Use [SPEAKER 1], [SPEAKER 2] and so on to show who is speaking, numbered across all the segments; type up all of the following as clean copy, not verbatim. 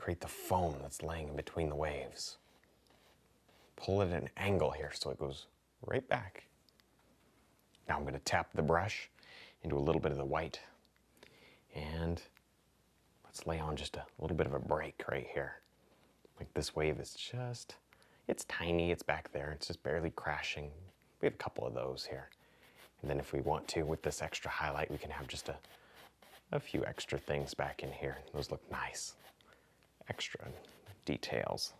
[SPEAKER 1] create the foam that's laying in between the waves. Pull it at an angle here so it goes right back. Now I'm going to tap the brush into a little bit of the white, and let's lay on just a little bit of a break right here. Like this wave is just, it's tiny, it's back there, it's just barely crashing. We have a couple of those here. And then if we want to, with this extra highlight, we can have just a few extra things back in here. Those look nice. Extra details.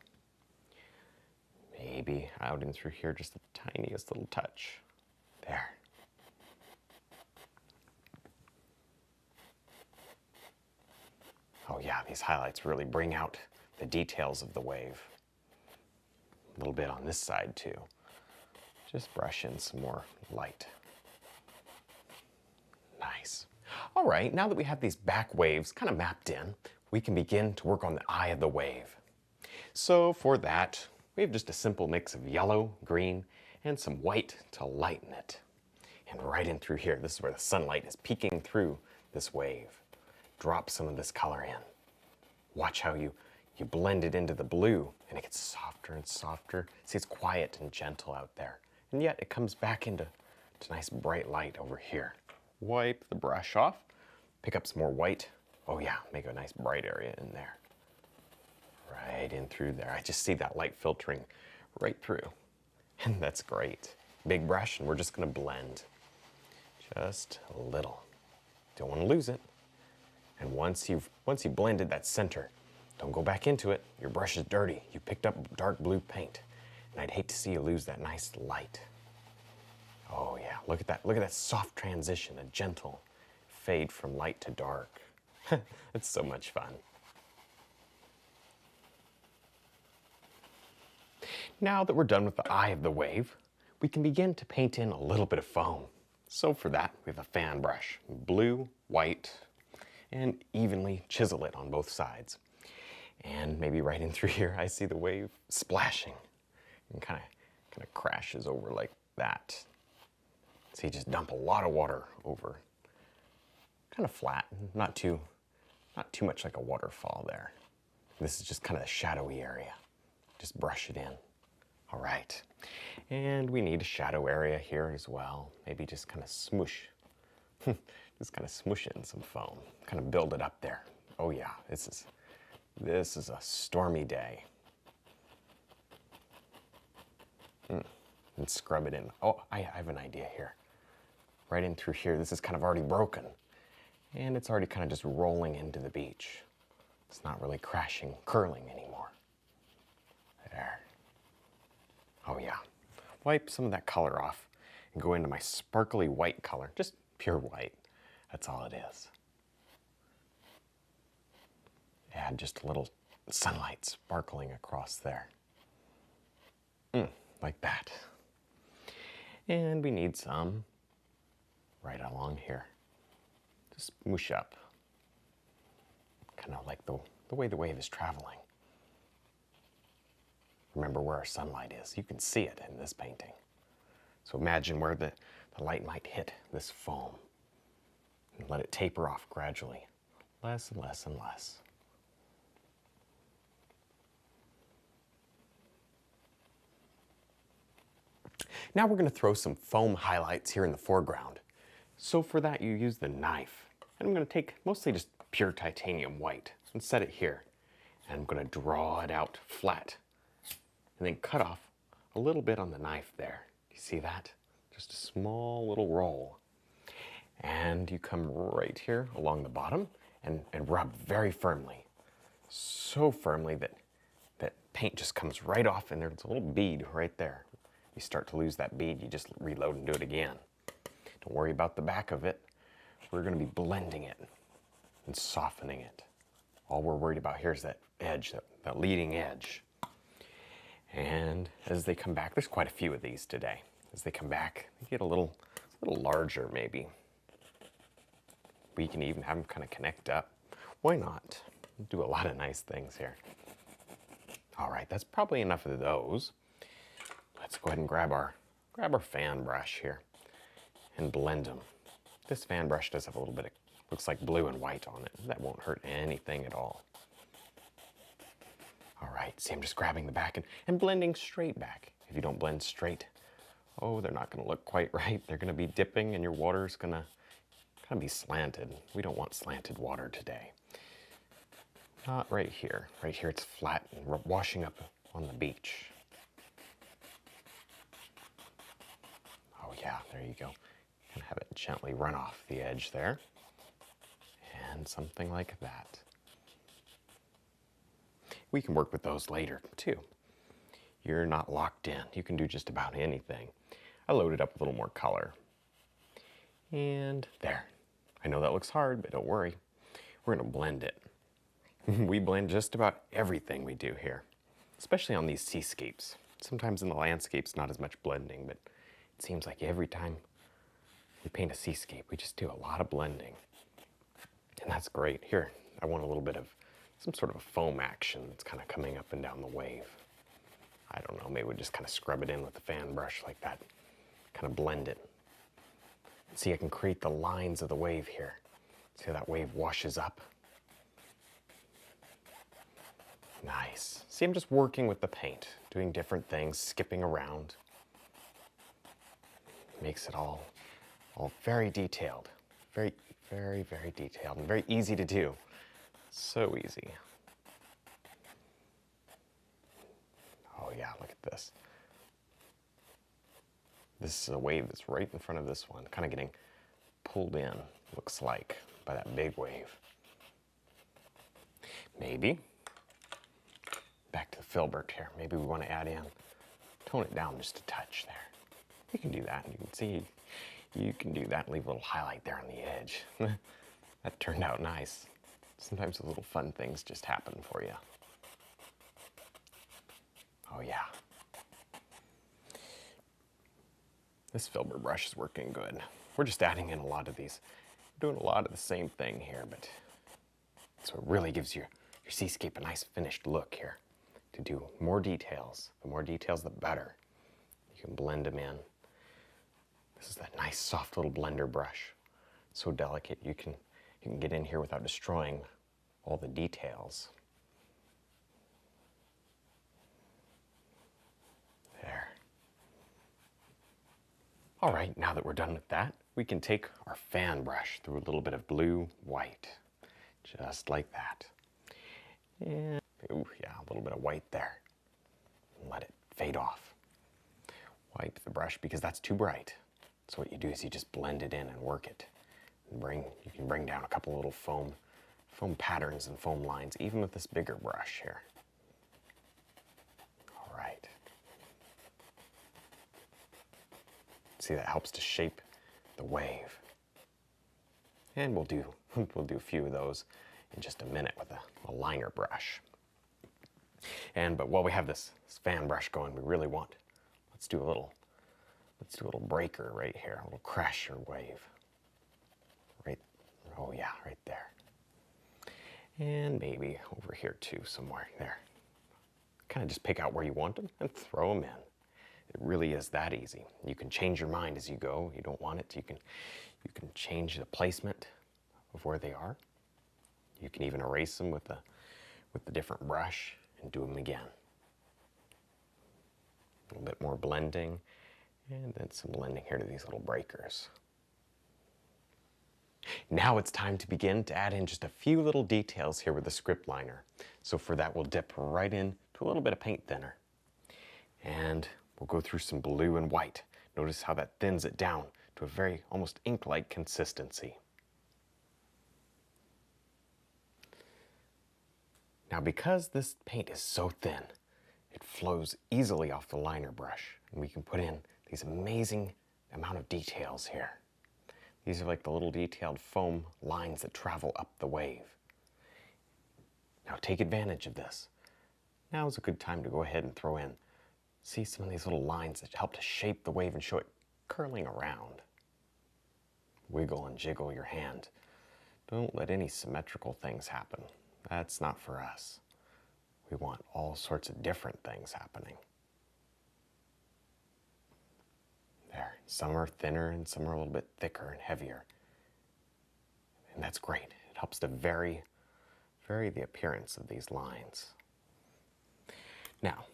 [SPEAKER 1] Maybe out and through here, just the tiniest little touch. There. Oh yeah, these highlights really bring out the details of the wave. A little bit on this side too. Just brush in some more light. Nice. All right, now that we have these back waves kind of mapped in, we can begin to work on the eye of the wave. So for that, we have just a simple mix of yellow, green, and some white to lighten it. And right in through here, this is where the sunlight is peeking through this wave. Drop some of this color in. Watch how you blend it into the blue, and it gets softer and softer. See, it's quiet and gentle out there. And yet it comes back into nice bright light over here. Wipe the brush off, pick up some more white. Oh yeah, make a nice bright area in there. Right in through there. I just see that light filtering right through. And that's great. Big brush, and we're just gonna blend. Just a little. Don't wanna lose it. And once you've blended that center, don't go back into it. Your brush is dirty. You picked up dark blue paint. And I'd hate to see you lose that nice light. Oh yeah, look at that soft transition, a gentle fade from light to dark. It's so much fun. Now that we're done with the eye of the wave, we can begin to paint in a little bit of foam. So for that, we have a fan brush, blue, white, and evenly chisel it on both sides. And maybe right in through here, I see the wave splashing and kind of crashes over like that. So you just dump a lot of water over. Kind of flat, not too much like a waterfall there. This is just kind of a shadowy area. Just brush it in. All right. And we need a shadow area here as well. Maybe just kind of smoosh. Just kind of smoosh it in some foam. Kind of build it up there. Oh yeah, this is a stormy day. And scrub it in. Oh, I have an idea here. Right in through here, this is kind of already broken. And it's already kind of just rolling into the beach. It's not really crashing, curling anymore. There. Oh yeah. Wipe some of that color off and go into my sparkly white color. Just pure white. That's all it is. Add just a little sunlight sparkling across there. Like that. And we need some right along here. Just smoosh up. Kind of like the way the wave is traveling. Remember where our sunlight is. You can see it in this painting. So imagine where the light might hit this foam. And let it taper off gradually. Less and less and less. Now we're going to throw some foam highlights here in the foreground. So for that you use the knife. And I'm going to take mostly just pure titanium white and set it here. And I'm going to draw it out flat. And then cut off a little bit on the knife there. You see that? Just a small little roll. And you come right here along the bottom and rub very firmly. So firmly that paint just comes right off, and there's a little bead right there. You start to lose that bead, you just reload and do it again. Don't worry about the back of it. We're going to be blending it and softening it. All we're worried about here is that edge, that leading edge. And as they come back, there's quite a few of these today. As they come back, they get a little larger maybe. We can even have them kind of connect up. Why not? Do a lot of nice things here. All right, that's probably enough of those. Let's go ahead and grab our fan brush here and blend them. This fan brush does have a little bit of, looks like blue and white on it. That won't hurt anything at all. right, see, I'm just grabbing the back and blending straight back. If you don't blend straight, oh, they're not gonna look quite right. They're gonna be dipping and your water's gonna kind of be slanted. We don't want slanted water today. Not right here. Right here it's flat and washing up on the beach. Oh yeah, there you go. Kind of have it gently run off the edge there. And something like that. We can work with those later too. You're not locked in. You can do just about anything. I loaded up a little more color. And there. I know that looks hard, but don't worry. We're gonna blend it. We blend just about everything we do here, especially on these seascapes. Sometimes in the landscapes, not as much blending, but it seems like every time we paint a seascape, we just do a lot of blending. And that's great. Here, I want a little bit of some sort of a foam action that's kind of coming up and down the wave. I don't know, maybe we'll just kind of scrub it in with the fan brush like that. Kind of blend it. See, I can create the lines of the wave here. See how that wave washes up? Nice. See, I'm just working with the paint, doing different things, skipping around. Makes it all very detailed. Very, very, very detailed and very easy to do. So easy. Oh yeah, look at this. This is a wave that's right in front of this one, kind of getting pulled in, looks like, by that big wave. Maybe, back to the filbert here, maybe we want to add in, tone it down just a touch there. You can do that, and you can see, you can do that and leave a little highlight there on the edge. That turned out nice. Sometimes the little fun things just happen for you. Oh yeah. This filbert brush is working good. We're just adding in a lot of these. We're doing a lot of the same thing here, but so it really gives your seascape a nice finished look here. To do more details. The more details, the better. You can blend them in. This is that nice, soft little blender brush. So delicate, you can get in here without destroying all the details. There. All right, now that we're done with that, we can take our fan brush through a little bit of blue, white, just like that. And, ooh, yeah, a little bit of white there. And let it fade off. Wipe the brush because that's too bright. So what you do is you just blend it in and work it. And you can bring down a couple little foam patterns and foam lines, even with this bigger brush here. All right. See, that helps to shape the wave. And we'll do a few of those in just a minute with a liner brush. But while we have this fan brush going, we really want, let's do a little breaker right here, a little crasher wave. Right, oh yeah, right there. And maybe over here too, somewhere there. Kind of just pick out where you want them and throw them in. It really is that easy. You can change your mind as you go. You don't want it, you can change the placement of where they are. You can even erase them with the different brush and do them again. A little bit more blending, and then some blending here to these little breakers. Now it's time to begin to add in just a few little details here with the script liner. So for that, we'll dip right into a little bit of paint thinner. And we'll go through some blue and white. Notice how that thins it down to a very almost ink-like consistency. Now because this paint is so thin, it flows easily off the liner brush, and we can put in these amazing amount of details here. These are like the little detailed foam lines that travel up the wave. Now take advantage of this. Now is a good time to go ahead and throw in, see some of these little lines that help to shape the wave and show it curling around. Wiggle and jiggle your hand. Don't let any symmetrical things happen. That's not for us. We want all sorts of different things happening. There, some are thinner and some are a little bit thicker and heavier. And that's great. It helps to vary the appearance of these lines. Now,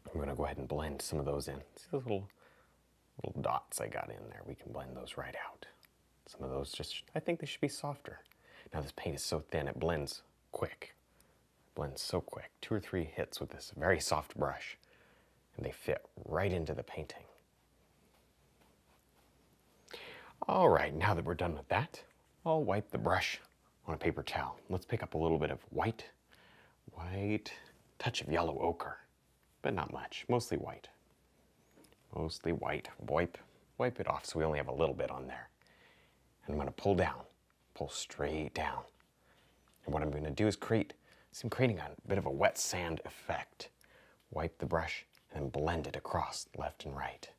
[SPEAKER 1] I'm going to go ahead and blend some of those in. See those little dots I got in there? We can blend those right out. Some of those just, I think they should be softer. Now this paint is so thin, it blends quick. Blends so quick. 2 or 3 hits with this very soft brush, and they fit right into the painting. All right, now that we're done with that, I'll wipe the brush on a paper towel. Let's pick up a little bit of white, touch of yellow ochre, but not much, mostly white. Mostly white. Wipe it off so we only have a little bit on there. And I'm going to pull down, pull straight down. And what I'm going to do is creating a bit of a wet sand effect. Wipe the brush and then blend it across left and right.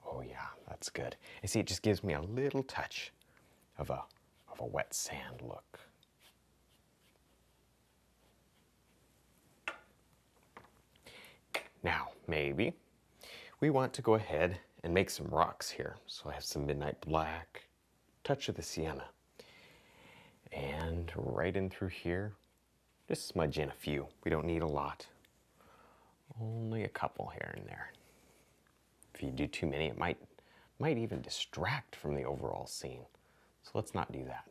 [SPEAKER 1] Oh yeah, that's good. And see, it just gives me a little touch of a wet sand look. Now, maybe we want to go ahead and make some rocks here. So I have some midnight black, touch of the sienna. And right in through here, just smudge in a few. We don't need a lot. Only a couple here and there. If you do too many, it might even distract from the overall scene. So let's not do that.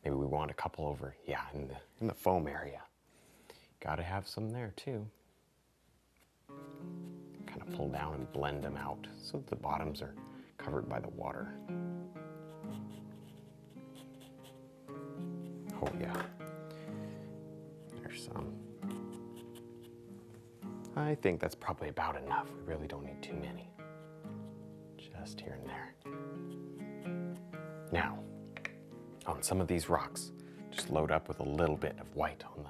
[SPEAKER 1] Maybe we want a couple over, yeah, in the foam area. Gotta have some there too. Kind of pull down and blend them out so that the bottoms are covered by the water. Oh yeah, there's some. I think that's probably about enough. We really don't need too many. Just here and there. Now, on some of these rocks, just load up with a little bit of white on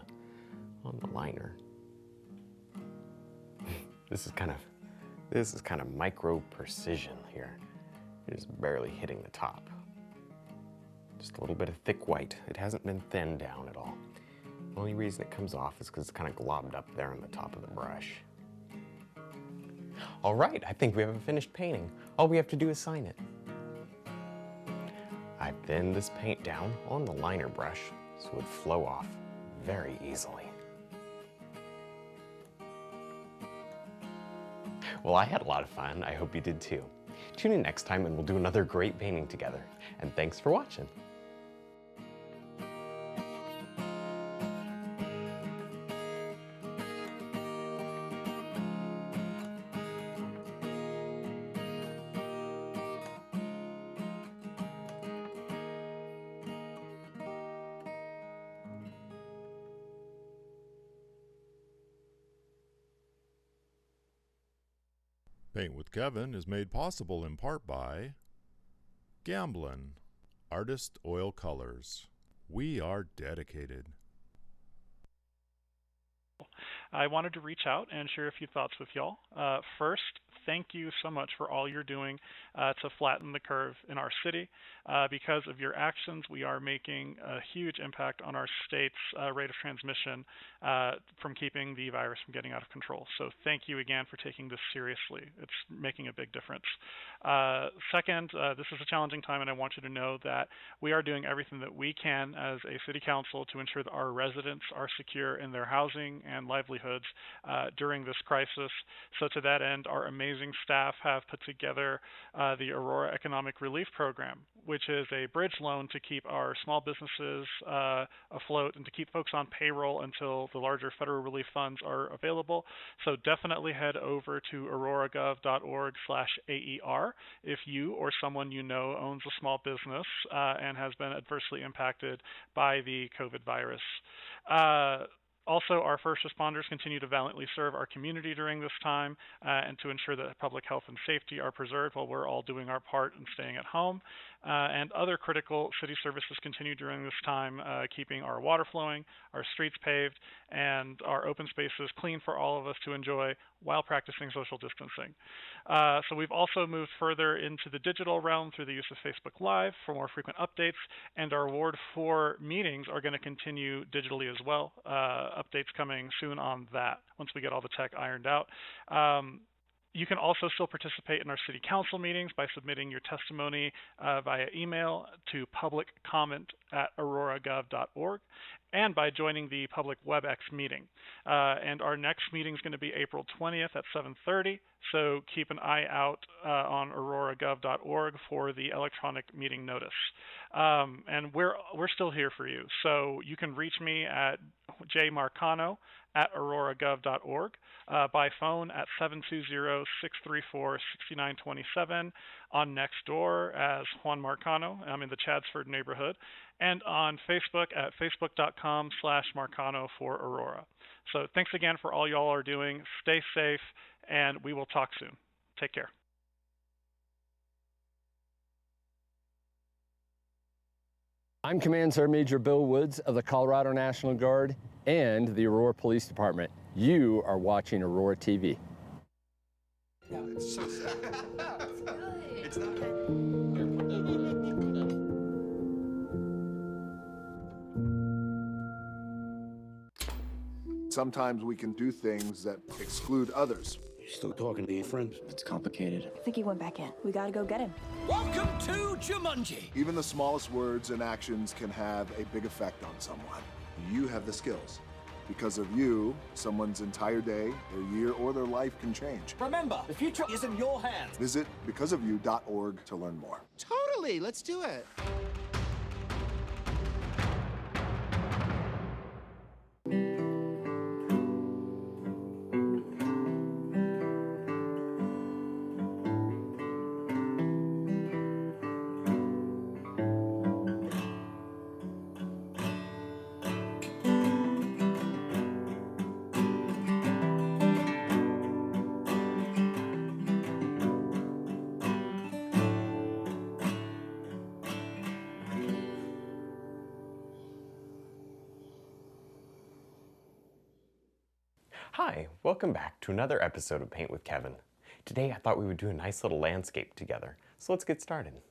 [SPEAKER 1] the liner. This is kind of micro precision here. It is barely hitting the top. Just a little bit of thick white. It hasn't been thinned down at all. The only reason it comes off is because it's kind of globbed up there on the top of the brush. All right, I think we have a finished painting. All we have to do is sign it. I thinned this paint down on the liner brush so it would flow off very easily. Well, I had a lot of fun. I hope you did too. Tune in next time and we'll do another great painting together. And thanks for watching.
[SPEAKER 2] Paint with Kevin is made possible in part by Gamblin, Artist Oil Colors. We are dedicated.
[SPEAKER 3] I wanted to reach out and share a few thoughts with y'all. First, thank you so much for all you're doing to flatten the curve in our city. Because of your actions, we are making a huge impact on our state's rate of transmission from keeping the virus from getting out of control. So thank you again for taking this seriously. It's making a big difference. Second, this is a challenging time, and I want you to know that we are doing everything that we can as a city council to ensure that our residents are secure in their housing and livelihoods during this crisis. So to that end, our amazing staff have put together the Aurora Economic Relief Program, which is a bridge loan to keep our small businesses afloat and to keep folks on payroll until the larger federal relief funds are available. So definitely head over to auroragov.org/AER if you or someone you know owns a small business and has been adversely impacted by the COVID virus. Also, our first responders continue to valiantly serve our community during this time and to ensure that public health and safety are preserved while we're all doing our part and staying at home. And other critical city services continue during this time, keeping our water flowing, our streets paved, and our open spaces clean for all of us to enjoy while practicing social distancing. So we've also moved further into the digital realm through the use of Facebook Live for more frequent updates, and our Ward 4 meetings are going to continue digitally as well. Updates coming soon on that once we get all the tech ironed out. You can also still participate in our city council meetings by submitting your testimony via email to publiccomment@auroragov.org and by joining the public Webex meeting. And our next meeting is going to be April 20th at 7:30, so keep an eye out on auroragov.org for the electronic meeting notice. And we're still here for you, so you can reach me at jmarcano@auroragov.org, by phone at 720-634-6927, on Nextdoor as Juan Marcano. I'm in the Chadsford neighborhood, and on Facebook at facebook.com/Marcano for Aurora. So thanks again for all y'all are doing. Stay safe, and we will talk soon. Take care.
[SPEAKER 4] I'm Command Sergeant Major Bill Woods of the Colorado National Guard and the Aurora Police Department. You are watching Aurora TV.
[SPEAKER 5] Yeah, it's so sad. It's not.
[SPEAKER 6] Sometimes we can do things that exclude others.
[SPEAKER 7] You're still talking to your friends?
[SPEAKER 8] It's complicated.
[SPEAKER 9] I think he went back in. We gotta go get him.
[SPEAKER 5] Welcome to Jumanji.
[SPEAKER 6] Even the smallest words and actions can have a big effect on someone. You have the skills. Because of you, someone's entire day, their year, or their life can change.
[SPEAKER 5] Remember, the future is in your hands.
[SPEAKER 6] Visit becauseofyou.org to learn more.
[SPEAKER 10] Totally, let's do it.
[SPEAKER 1] Hi, welcome back to another episode of Paint with Kevin. Today I thought we would do a nice little landscape together, so let's get started.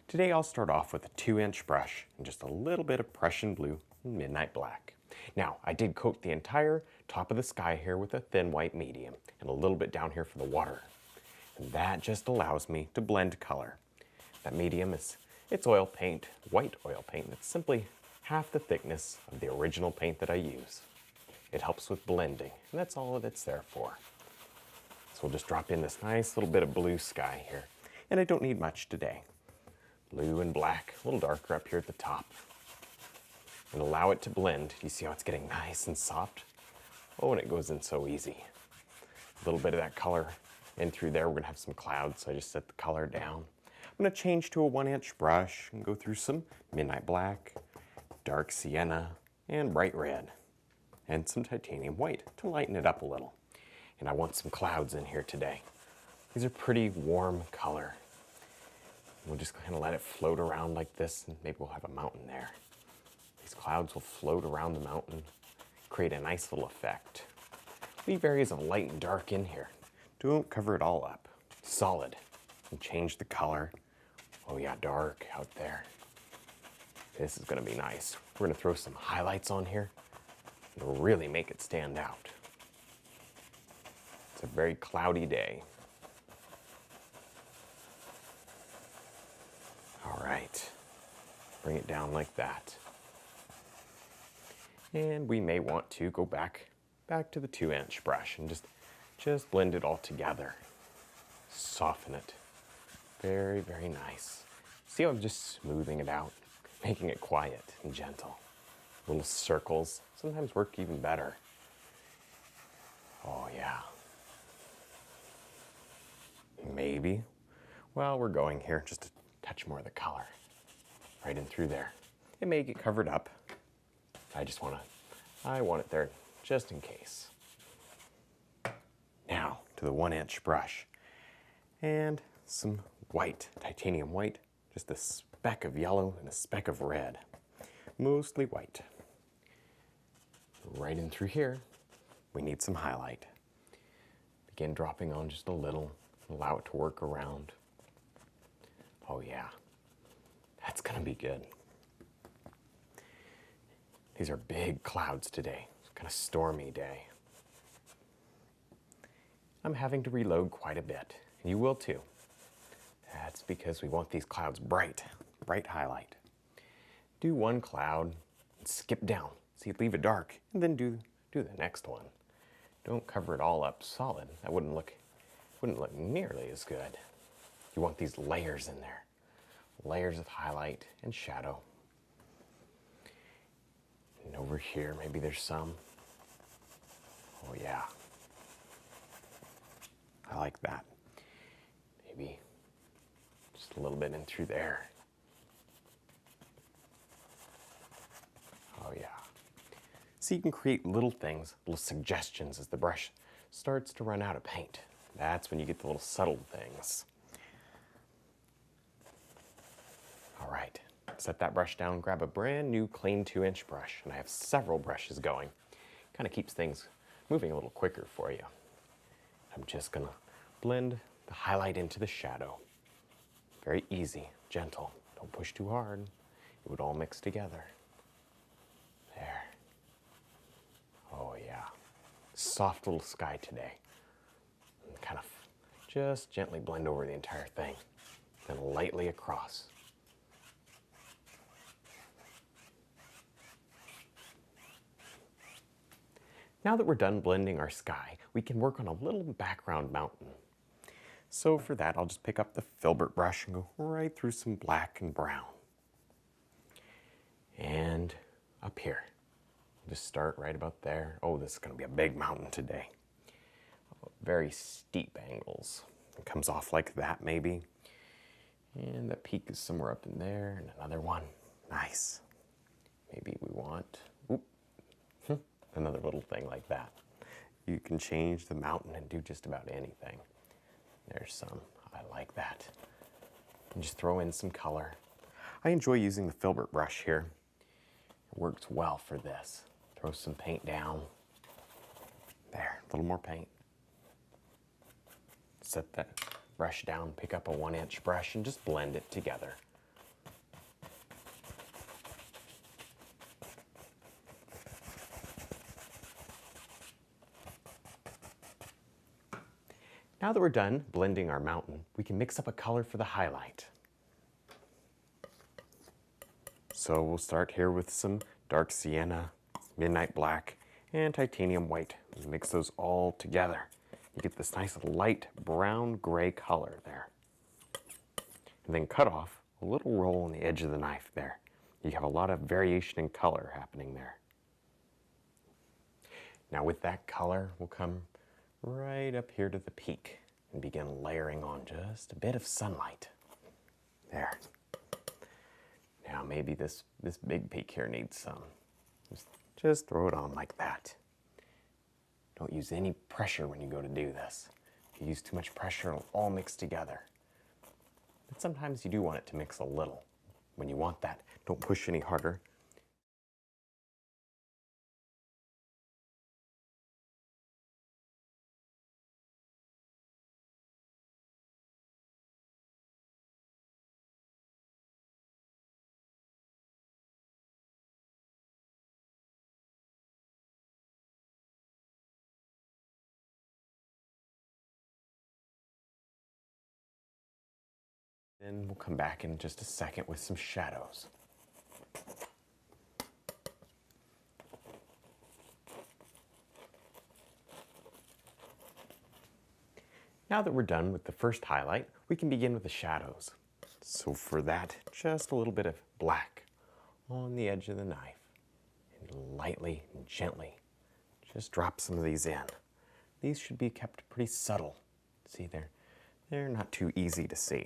[SPEAKER 1] Today I'll start off with a 2-inch brush and just a little bit of Prussian blue and midnight black. Now, I did coat the entire top of the sky here with a thin white medium and a little bit down here for the water. And that just allows me to blend color. That medium it's oil paint, white oil paint, and it's simply half the thickness of the original paint that I use. It helps with blending, and that's all that it's there for. So we'll just drop in this nice little bit of blue sky here. And I don't need much today. Blue and black, a little darker up here at the top. And allow it to blend. You see how it's getting nice and soft? Oh, and it goes in so easy. A little bit of that color in through there. We're gonna have some clouds, so I just set the color down. I'm gonna change to a 1-inch brush and go through some midnight black, dark sienna, and bright red. And some titanium white to lighten it up a little. And I want some clouds in here today. These are pretty warm color. We'll just kind of let it float around like this, and maybe we'll have a mountain there. These clouds will float around the mountain, create a nice little effect. Leave areas of light and dark in here. Don't cover it all up. Solid. And change the color. Oh yeah, dark out there. This is gonna be nice. We're gonna throw some highlights on here. It'll really make it stand out. It's a very cloudy day. All right, bring it down like that. And we may want to go back to the 2-inch brush and just blend it all together. Soften it. Very, very nice. See how I'm just smoothing it out, making it quiet and gentle. Little circles sometimes work even better. Oh yeah. Maybe. Well, we're going here just a touch more of the color. Right in through there. It may get covered up. I want it there just in case. Now to the 1-inch brush. And some white, titanium white. Just a speck of yellow and a speck of red. Mostly white. Right in through here, we need some highlight. Begin dropping on just a little, allow it to work around. Oh yeah, that's gonna be good. These are big clouds today. It's kind of stormy day. I'm having to reload quite a bit. You will too. That's because we want these clouds bright, bright highlight. Do one cloud and skip down. See, leave it dark, and then do the next one. Don't cover it all up solid. That wouldn't look nearly as good. You want these layers in there. Layers of highlight and shadow. And over here, maybe there's some. Oh yeah. I like that. Maybe just a little bit in through there. Oh yeah. So you can create little things, little suggestions as the brush starts to run out of paint. That's when you get the little subtle things. All right, set that brush down, grab a brand new clean 2-inch brush, and I have several brushes going. Kind of keeps things moving a little quicker for you. I'm just gonna blend the highlight into the shadow. Very easy, gentle. Don't push too hard. It would all mix together. There. Oh yeah. Soft little sky today. And kind of just gently blend over the entire thing. Then lightly across. Now that we're done blending our sky, we can work on a little background mountain. So for that, I'll just pick up the filbert brush and go right through some black and brown. And up here, just start right about there. Oh, this is gonna be a big mountain today. Very steep angles. It comes off like that maybe. And the peak is somewhere up in there, and another one. Nice. Maybe we want, another little thing like that. You can change the mountain and do just about anything. There's some, I like that. And just throw in some color. I enjoy using the filbert brush here. It works well for this. Throw some paint down. There, a little more paint. Set that brush down, pick up a 1-inch brush and just blend it together. Now that we're done blending our mountain, we can mix up a color for the highlight. So we'll start here with some dark sienna, midnight black, and titanium white. Mix those all together. You get this nice light brown gray color there. And then cut off a little roll on the edge of the knife there. You have a lot of variation in color happening there. Now with that color, we'll come right up here to the peak and begin layering on just a bit of sunlight. There. Now maybe this big peak here needs some. Just throw it on like that. Don't use any pressure when you go to do this. If you use too much pressure, it'll all mix together. But sometimes you do want it to mix a little. When you want that, don't push any harder. Then we'll come back in just a second with some shadows. Now that we're done with the first highlight, we can begin with the shadows. So for that, just a little bit of black on the edge of the knife. And lightly and gently, just drop some of these in. These should be kept pretty subtle. See, they're not too easy to see.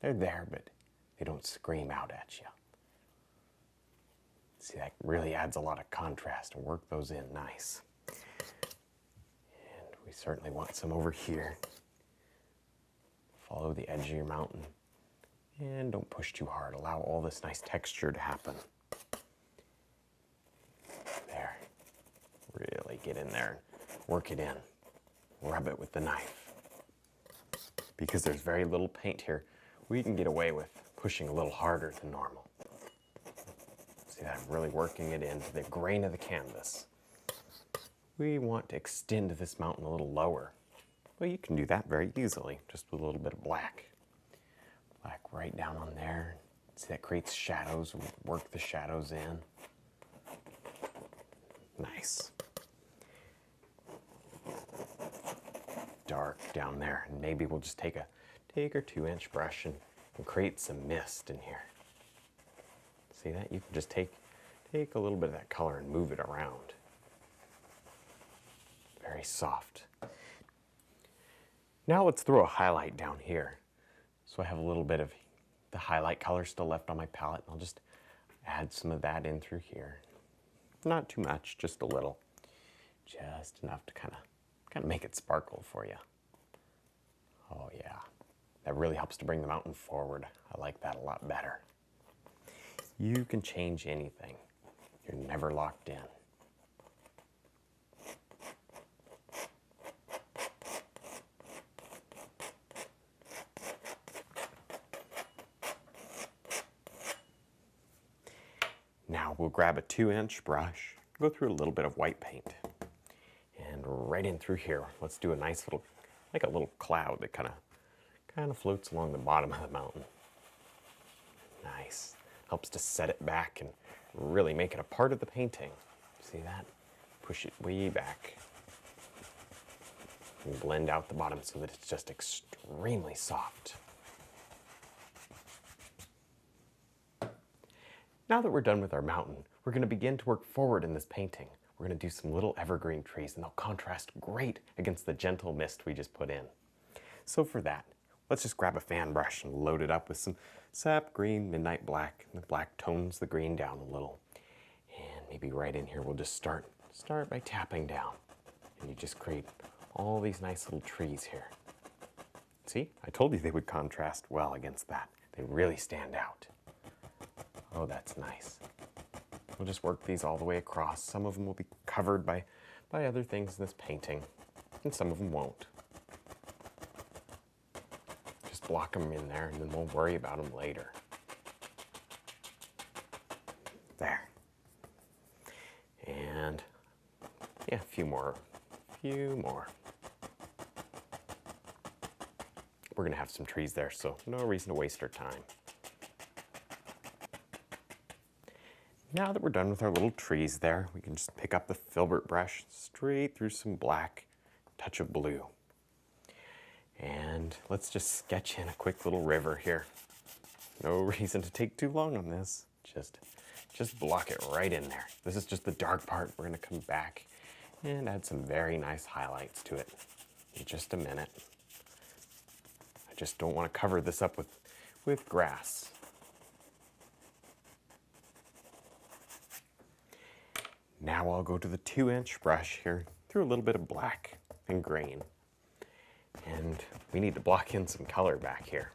[SPEAKER 1] They're there, but they don't scream out at you. See, that really adds a lot of contrast, and work those in nice. And we certainly want some over here. Follow the edge of your mountain. And don't push too hard. Allow all this nice texture to happen. There. Really get in there and work it in. Rub it with the knife. Because there's very little paint here, we can get away with pushing a little harder than normal. See that? I'm really working it into the grain of the canvas. we want to extend this mountain a little lower. Well, you can do that very easily, just with a little bit of black. Black right down on there. See, that creates shadows. Work the shadows in. Nice. Dark down there. And maybe we'll just take our 2-inch brush and create some mist in here. See that? You can just take a little bit of that color and move it around. Very soft. Now let's throw a highlight down here. So I have a little bit of the highlight color still left on my palette. I'll just add some of that in through here. Not too much, just a little. Just enough to kind of make it sparkle for you. Oh yeah, that really helps to bring the mountain forward. I like that a lot better. You can change anything. You're never locked in. Now we'll grab a 2-inch brush, go through a little bit of white paint, and right in through here, let's do a nice little, like a little cloud that kind of floats along the bottom of the mountain. Nice. Helps to set it back and really make it a part of the painting. See that? Push it way back. And blend out the bottom so that it's just extremely soft. Now that we're done with our mountain, we're going to begin to work forward in this painting. We're going to do some little evergreen trees, and they'll contrast great against the gentle mist we just put in. So for that, let's just grab a fan brush and load it up with some sap green, midnight black, and the black tones the green down a little. And maybe right in here we'll just start by tapping down. And you just create all these nice little trees here. See, I told you they would contrast well against that. They really stand out. Oh, that's nice. We'll just work these all the way across. Some of them will be covered by other things in this painting, and some of them won't. Just block them in there, and then we'll worry about them later. There. And yeah, a few more. We're gonna have some trees there, so no reason to waste our time. Now that we're done with our little trees there, we can just pick up the filbert brush straight through some black, touch of blue. And let's just sketch in a quick little river here. No reason to take too long on this. Just block it right in there. This is just the dark part. We're gonna come back and add some very nice highlights to it in just a minute. I just don't want to cover this up with grass. Now I'll go to the 2-inch brush here, through a little bit of black and green. And we need to block in some color back here.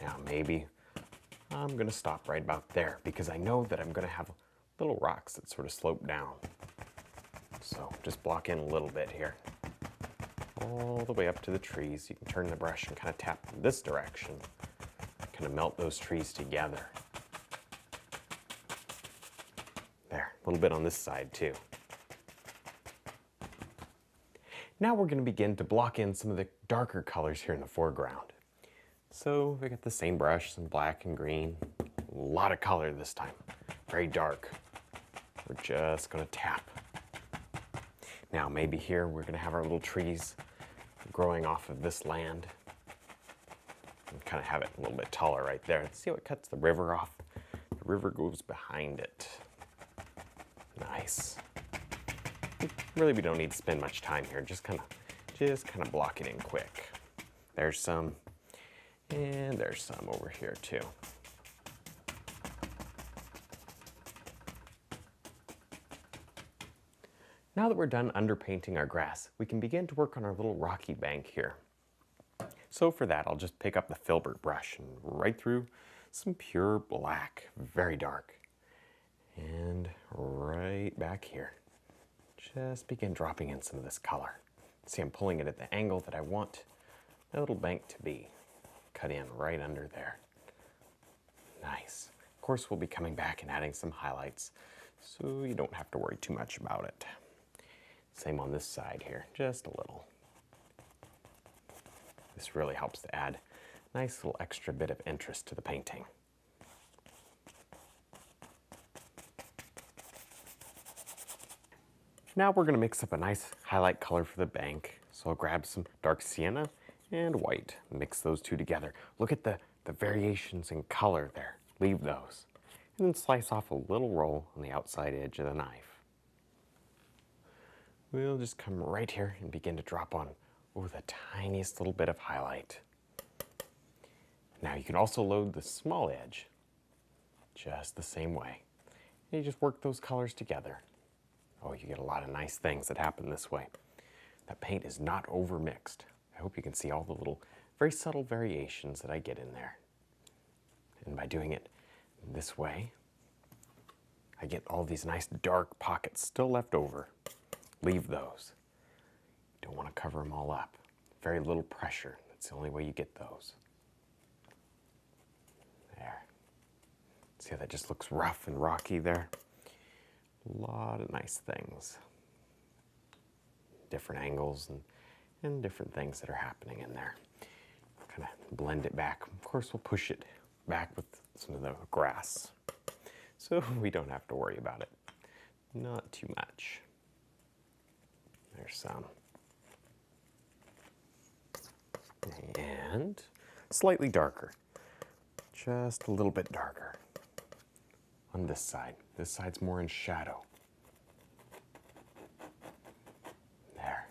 [SPEAKER 1] Now maybe I'm gonna stop right about there because I know that I'm gonna have little rocks that sort of slope down. So just block in a little bit here. All the way up to the trees. You can turn the brush and kind of tap in this direction. Kind of melt those trees together. There, a little bit on this side too. Now we're going to begin to block in some of the darker colors here in the foreground. So we got the same brush, some black and green, a lot of color this time, very dark. We're just going to tap. Now maybe here we're going to have our little trees growing off of this land. And kind of have it a little bit taller right there. Let's see how it cuts the river off. The river goes behind it. Nice. Really, we don't need to spend much time here. Just kind of block it in quick. There's some, and there's some over here too. Now that we're done underpainting our grass, we can begin to work on our little rocky bank here. So for that, I'll just pick up the filbert brush and right through some pure black, very dark. And right back here, just begin dropping in some of this color. See, I'm pulling it at the angle that I want my little bank to be. Cut in right under there. Nice. Of course, we'll be coming back and adding some highlights so you don't have to worry too much about it. Same on this side here, just a little. This really helps to add a nice little extra bit of interest to the painting. Now we're going to mix up a nice highlight color for the bank. So I'll grab some dark sienna and white, mix those two together. Look at the variations in color there. Leave those. And then slice off a little roll on the outside edge of the knife. We'll just come right here and begin to drop on the tiniest little bit of highlight. Now you can also load the small edge just the same way. And you just work those colors together. Oh, you get a lot of nice things that happen this way. That paint is not over mixed. I hope you can see all the little very subtle variations that I get in there. And by doing it this way, I get all these nice dark pockets still left over. Leave those. Don't want to cover them all up. Very little pressure. That's the only way you get those. There. See how that just looks rough and rocky there? A lot of nice things. Different angles and different things that are happening in there. Kind of blend it back. Of course, we'll push it back with some of the grass, so we don't have to worry about it. Not too much. There's some. And slightly darker. Just a little bit darker. On this side. This side's more in shadow. There.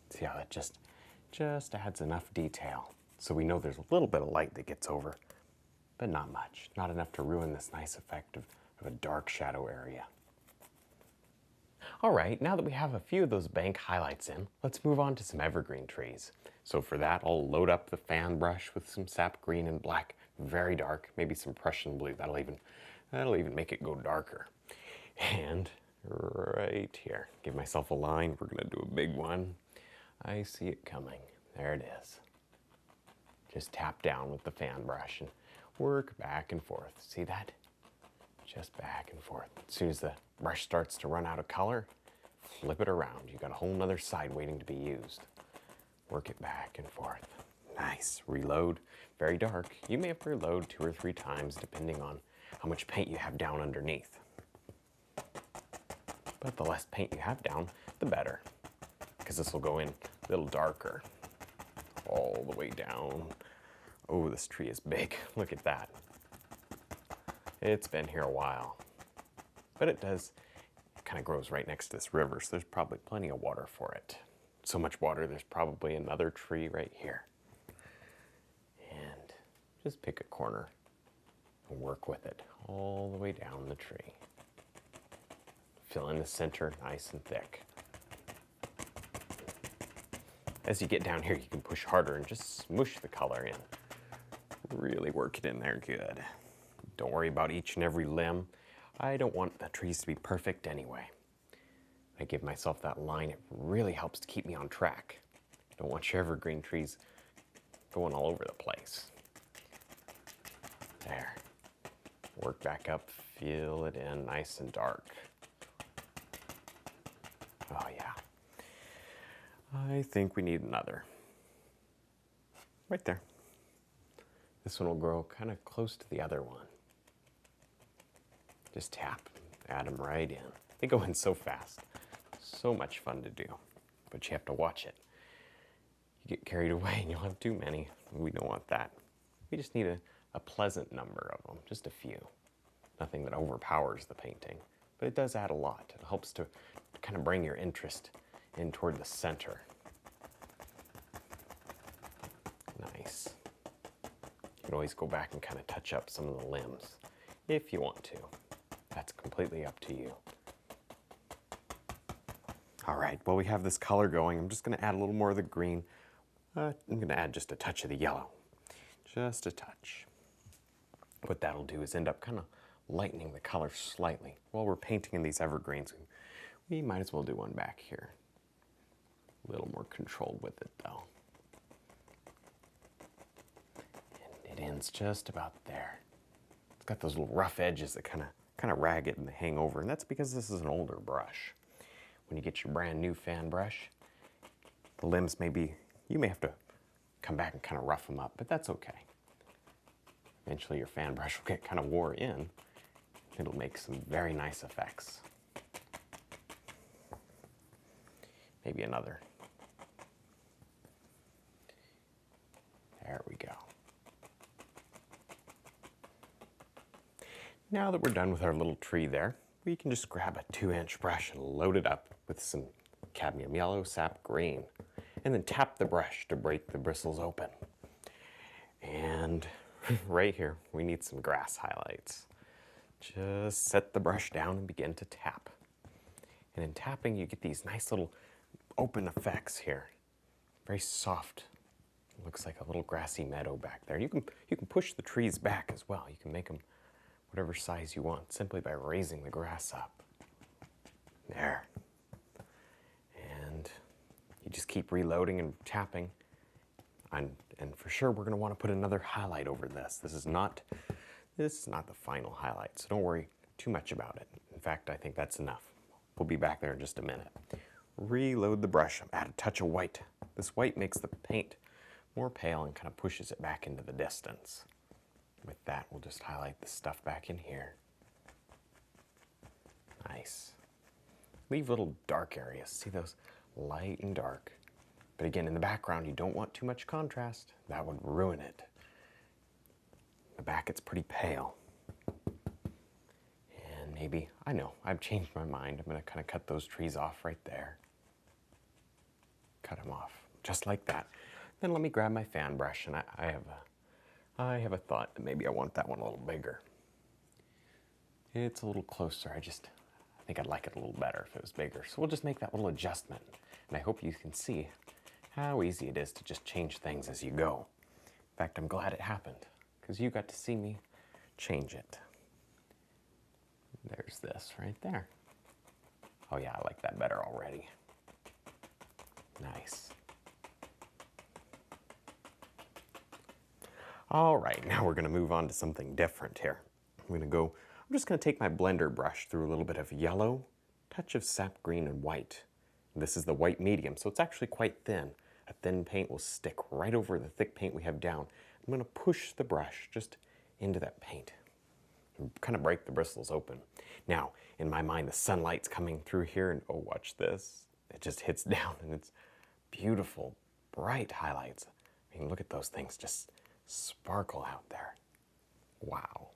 [SPEAKER 1] See how it just adds enough detail. So we know there's a little bit of light that gets over, but not much. Not enough to ruin this nice effect of a dark shadow area. All right, now that we have a few of those bank highlights in, let's move on to some evergreen trees. So for that, I'll load up the fan brush with some sap green and black, very dark, maybe some Prussian blue. That'll even make it go darker. And right here, give myself a line. We're gonna do a big one. I see it coming. There it is. Just tap down with the fan brush and work back and forth. See that? Just back and forth. As soon as the brush starts to run out of color, flip it around. You've got a whole nother side waiting to be used. Work it back and forth. Nice. Reload. Very dark. You may have to reload 2 or 3 times depending on how much paint you have down underneath. But the less paint you have down, the better. Because this will go in a little darker. All the way down. Oh, this tree is big. Look at that. It's been here a while. But it kind of grows right next to this river, so there's probably plenty of water for it. So much water, there's probably another tree right here. And just pick a corner and work with it all the way down the tree. Fill in the center nice and thick. As you get down here, you can push harder and just smoosh the color in. Really work it in there good. Don't worry about each and every limb. I don't want the trees to be perfect anyway. I give myself that line. It really helps to keep me on track. Don't want your evergreen trees going all over the place. There. Work back up, fill it in nice and dark. Oh yeah. I think we need another. Right there. This one will grow kind of close to the other one. Just tap, add them right in. They go in so fast. So much fun to do, but you have to watch it. You get carried away and you'll have too many. We don't want that. We just need a pleasant number of them, just a few. Nothing that overpowers the painting, but it does add a lot. It helps to kind of bring your interest in toward the center. Nice. You can always go back and kind of touch up some of the limbs if you want to. That's completely up to you. All right, well, we have this color going. I'm just gonna add a little more of the green. I'm gonna add just a touch of the yellow, just a touch. What that'll do is end up kind of lightening the color slightly. While we're painting in these evergreens, we might as well do one back here. A little more controlled with it though. ends just about there. It's got those little rough edges that kind of ragged and they hang over, and that's because this is an older brush. When you get your brand new fan brush, the limbs you may have to come back and kind of rough them up, but that's okay. Eventually your fan brush will get kind of wore in. It'll make some very nice effects. Maybe another. There we go. Now that we're done with our little tree there, we can just grab a 2-inch brush and load it up with some cadmium yellow, sap green, and then tap the brush to break the bristles open. And right here, we need some grass highlights. Just set the brush down and begin to tap. And in tapping, you get these nice little open effects here. Very soft. Looks like a little grassy meadow back there. You can push the trees back as well. You can make them whatever size you want simply by raising the grass up. There. And you just keep reloading and tapping. And for sure, we're going to want to put another highlight over this. This is not the final highlight, so don't worry too much about it. In fact, I think that's enough. We'll be back there in just a minute. Reload the brush, add a touch of white. This white makes the paint more pale and kind of pushes it back into the distance. With that, we'll just highlight the stuff back in here. Nice. Leave little dark areas. See those? Light and dark. But again, in the background, you don't want too much contrast. That would ruin it. The back, it's pretty pale. And maybe, I know, I've changed my mind. I'm going to kind of cut those trees off right there. Cut them off, just like that. Then let me grab my fan brush, and I have a thought that maybe I want that one a little bigger. It's a little closer. I think I'd like it a little better if it was bigger. So we'll just make that little adjustment. And I hope you can see how easy it is to just change things as you go. In fact, I'm glad it happened, because you got to see me change it. There's this right there. Oh yeah, I like that better already. Nice. All right, now we're gonna move on to something different here. I'm just gonna take my blender brush through a little bit of yellow, touch of sap green and white. This is the white medium, so it's actually quite thin. A thin paint will stick right over the thick paint we have down. I'm gonna push the brush just into that paint and kind of break the bristles open. Now, in my mind, the sunlight's coming through here, and oh, watch this. It just hits down, and it's beautiful, bright highlights. I mean, look at those things just sparkle out there. Wow.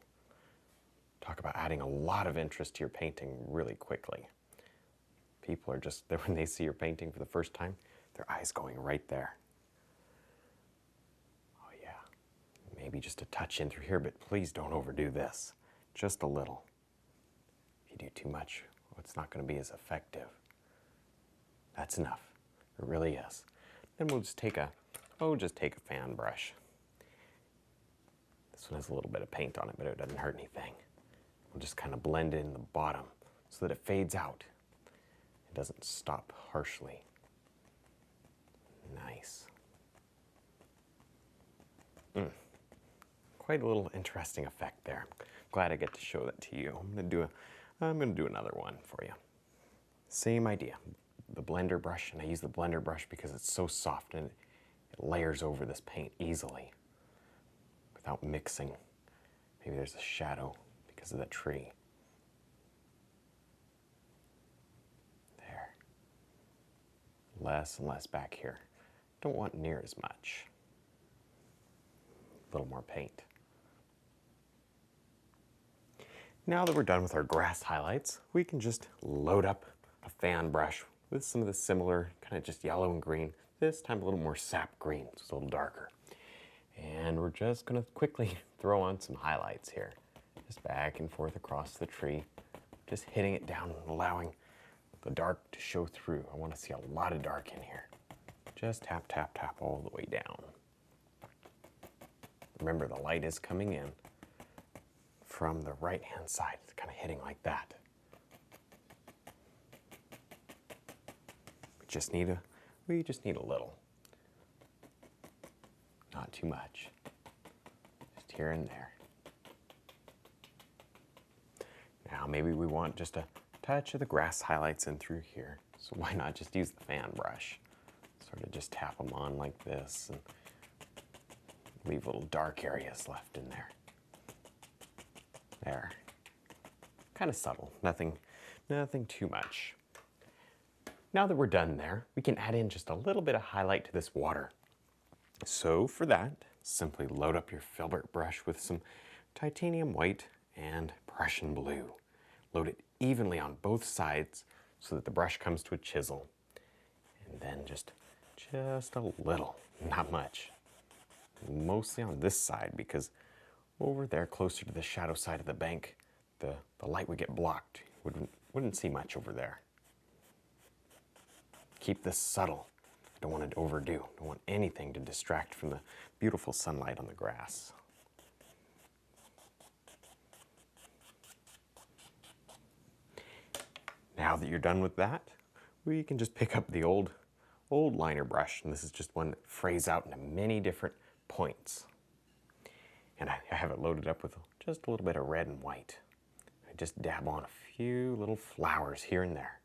[SPEAKER 1] Talk about adding a lot of interest to your painting really quickly. People are just, when they see your painting for the first time, their eyes going right there. Oh yeah, maybe just a touch in through here, but please don't overdo this. Just a little. If you do too much, it's not going to be as effective. That's enough. It really is. Then we'll just take a fan brush. This one has a little bit of paint on it, but it doesn't hurt anything. We'll just kind of blend in the bottom so that it fades out. It doesn't stop harshly. Nice. Quite a little interesting effect there. Glad I get to show that to you. I'm gonna do another one for you. Same idea. The blender brush, and I use the blender brush because it's so soft and it layers over this paint easily without mixing. Maybe there's a shadow because of that tree. There. Less and less back here. Don't want near as much. A little more paint. Now that we're done with our grass highlights, we can just load up a fan brush with some of the similar kind of just yellow and green. This time a little more sap green, so it's a little darker. And we're just gonna quickly throw on some highlights here. Just back and forth across the tree, just hitting it down and allowing the dark to show through. I wanna see a lot of dark in here. Just tap, tap, tap all the way down. Remember, the light is coming in from the right-hand side. It's kind of hitting like that. We just need a little. Not too much. Just here and there. Now maybe we want just a touch of the grass highlights in through here. So why not just use the fan brush? Sort of just tap them on like this and leave little dark areas left in there. There. Kind of subtle, nothing too much. Now that we're done there, we can add in just a little bit of highlight to this water. So for that, simply load up your filbert brush with some titanium white and Prussian blue. Load it evenly on both sides so that the brush comes to a chisel. And then just a little, not much. Mostly on this side because over there closer to the shadow side of the bank, the light would get blocked. Wouldn't see much over there. Keep this subtle. Don't want it to overdo. Don't want anything to distract from the beautiful sunlight on the grass. Now that you're done with that, we can just pick up the old liner brush, and this is just one that frays out into many different points. And I have it loaded up with just a little bit of red and white. I just dab on a few little flowers here and there.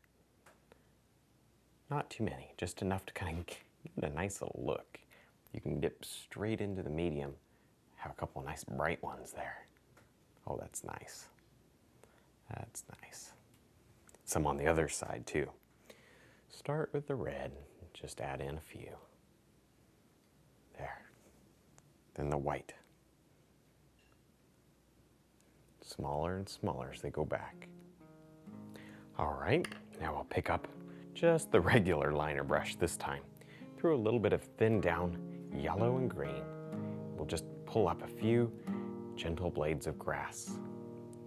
[SPEAKER 1] Not too many, just enough to kind of give it a nice little look. You can dip straight into the medium, have a couple of nice bright ones there. Oh, that's nice. That's nice. Some on the other side too. Start with the red, just add in a few. There. Then the white. Smaller and smaller as they go back. All right, now I'll pick up just the regular liner brush this time. Through a little bit of thinned down yellow and green. We'll just pull up a few gentle blades of grass.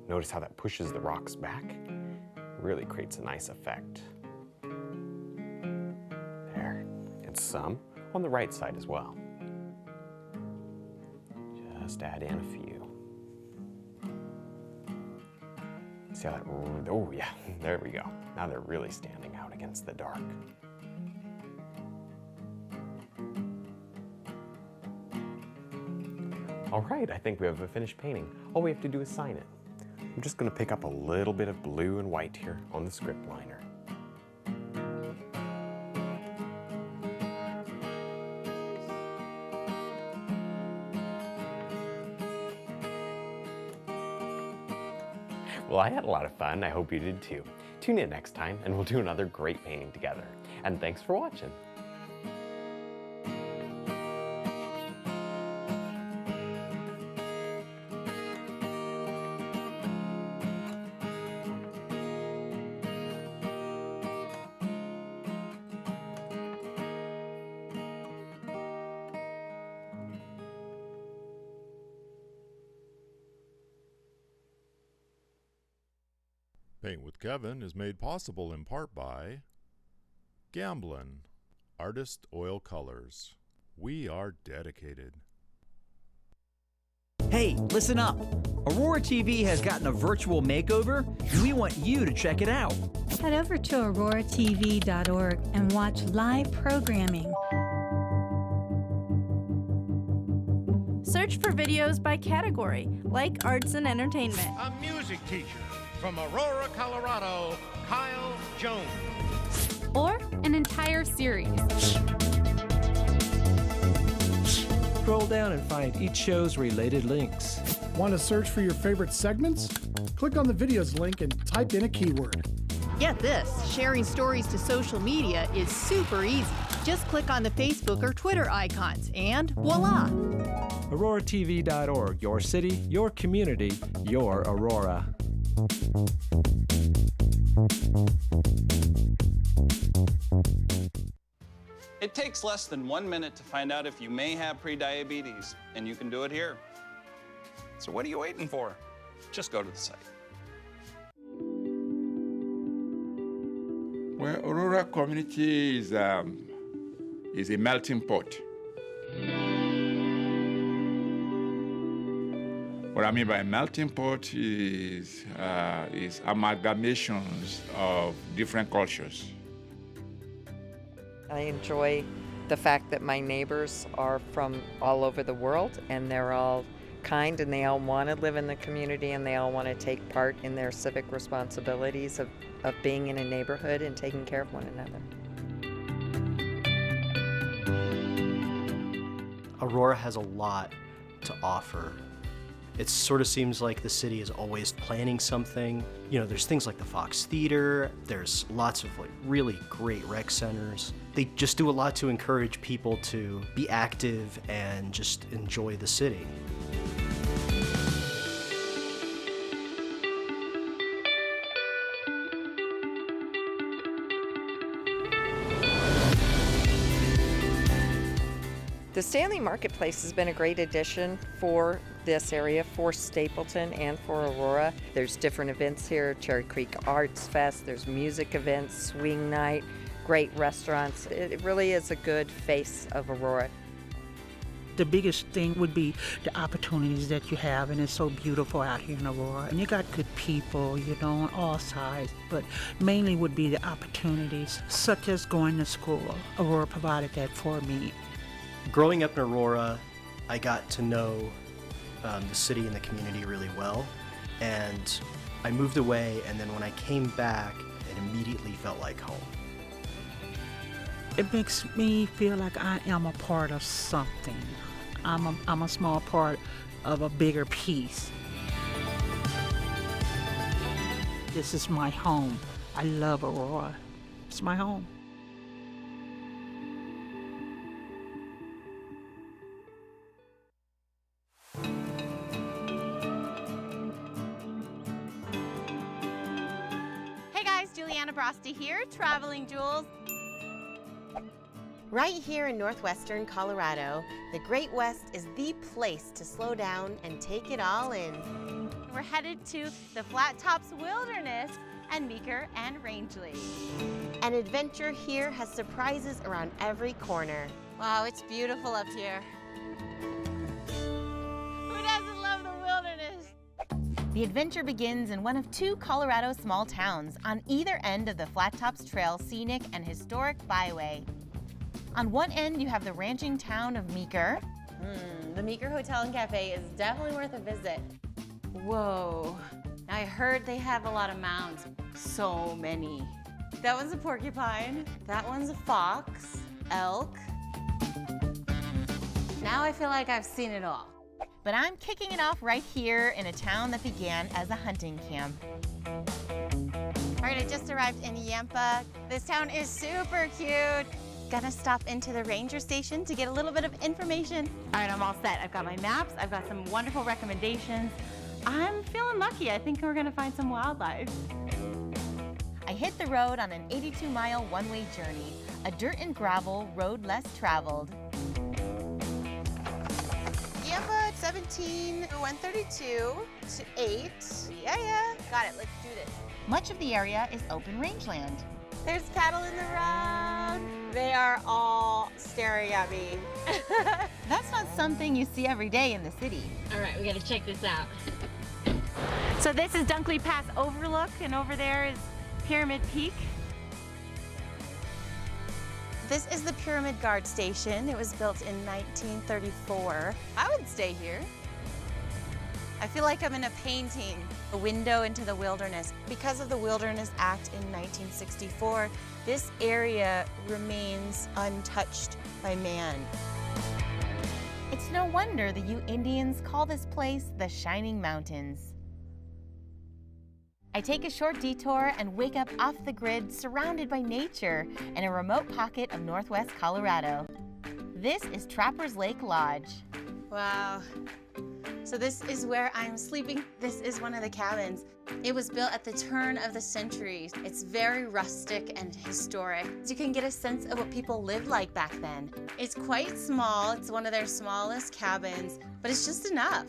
[SPEAKER 1] Notice how that pushes the rocks back? Really creates a nice effect. There, and some on the right side as well. Just add in a few. See how that, oh yeah, there we go. Now they're really standing out against the dark. All right, I think we have a finished painting. All we have to do is sign it. I'm just gonna pick up a little bit of blue and white here on the script liner. Well, I had a lot of fun. I hope you did too. Tune in next time and we'll do another great painting together. And thanks for watching.
[SPEAKER 2] Paint with Kevin is made possible in part by Gamblin, Artist Oil Colors. We are dedicated.
[SPEAKER 7] Hey, listen up. Aurora TV has gotten a virtual makeover, and we want you to check it out.
[SPEAKER 8] Head over to auroratv.org and watch live programming.
[SPEAKER 10] Search for videos by category, like arts and entertainment.
[SPEAKER 5] A music teacher from Aurora, Colorado, Kyle Jones.
[SPEAKER 10] Or an entire series.
[SPEAKER 11] Scroll down and find each show's related links.
[SPEAKER 12] Want to search for your favorite segments? Click on the videos link and type in a keyword.
[SPEAKER 13] Get this, sharing stories to social media is super easy. Just click on the Facebook or Twitter icons and voila!
[SPEAKER 11] AuroraTV.org, your city, your community, your Aurora.
[SPEAKER 14] It takes less than 1 minute to find out if you may have prediabetes, and you can do it here. So what are you waiting for? Just go to the site.
[SPEAKER 15] Well, Aurora community is a melting pot. What I mean by melting pot is amalgamations of different cultures.
[SPEAKER 16] I enjoy the fact that my neighbors are from all over the world and they're all kind, and they all want to live in the community, and they all want to take part in their civic responsibilities of being in a neighborhood and taking care of one another.
[SPEAKER 17] Aurora has a lot to offer. It sort of seems like the city is always planning something. You know, there's things like the Fox Theater, there's lots of like really great rec centers. They just do a lot to encourage people to be active and just enjoy the city.
[SPEAKER 16] The Stanley Marketplace has been a great addition for this area, for Stapleton and for Aurora. There's different events here, Cherry Creek Arts Fest, there's music events, swing night, great restaurants. It really is a good face of Aurora.
[SPEAKER 18] The biggest thing would be the opportunities that you have, and it's so beautiful out here in Aurora. And you got good people, you know, on all sides, but mainly would be the opportunities, such as going to school. Aurora provided that for me.
[SPEAKER 17] Growing up in Aurora, I got to know the city and the community really well, and I moved away, and then when I came back, it immediately felt like home.
[SPEAKER 18] It makes me feel like I am a part of something. I'm a small part of a bigger piece. This is my home. I love Aurora. It's my home.
[SPEAKER 19] Frosty here, Traveling Jewels. Right here in northwestern Colorado, the Great West is the place to slow down and take it all in. We're headed to the Flat Tops Wilderness and Meeker and Rangeley. An adventure here has surprises around every corner. Wow, it's beautiful up here. Who doesn't love the wilderness? The adventure begins in one of two Colorado small towns on either end of the Flat Tops Trail scenic and historic byway. On one end, you have the ranching town of Meeker. The Meeker Hotel and Cafe is definitely worth a visit. Whoa, I heard they have a lot of mounds. So many. That one's a porcupine, that one's a fox, elk. Now I feel like I've seen it all. But I'm kicking it off right here in a town that began as a hunting camp. All right, I just arrived in Yampa. This town is super cute. Gonna stop into the ranger station to get a little bit of information. All right, I'm all set. I've got my maps. I've got some wonderful recommendations. I'm feeling lucky. I think we're gonna find some wildlife. I hit the road on an 82-mile one-way journey, a dirt and gravel road less traveled. Yampa 17, 132 to 8. Yeah, got it. Let's do this. Much of the area is open rangeland. There's cattle in the road. They are all staring at me. That's not something you see every day in the city.
[SPEAKER 20] All right, we gotta check this out.
[SPEAKER 19] So this is Dunkley Pass Overlook, and over there is Pyramid Peak. This is the Pyramid Guard Station. It was built in 1934. I would stay here. I feel like I'm in a painting, a window into the wilderness. Because of the Wilderness Act in 1964, this area remains untouched by man. It's no wonder the Ute Indians call this place the Shining Mountains. I take a short detour and wake up off the grid, surrounded by nature in a remote pocket of northwest Colorado. This is Trappers Lake Lodge. Wow. So this is where I'm sleeping. This is one of the cabins. It was built at the turn of the century. It's very rustic and historic. You can get a sense of what people lived like back then. It's quite small. It's one of their smallest cabins, but it's just enough.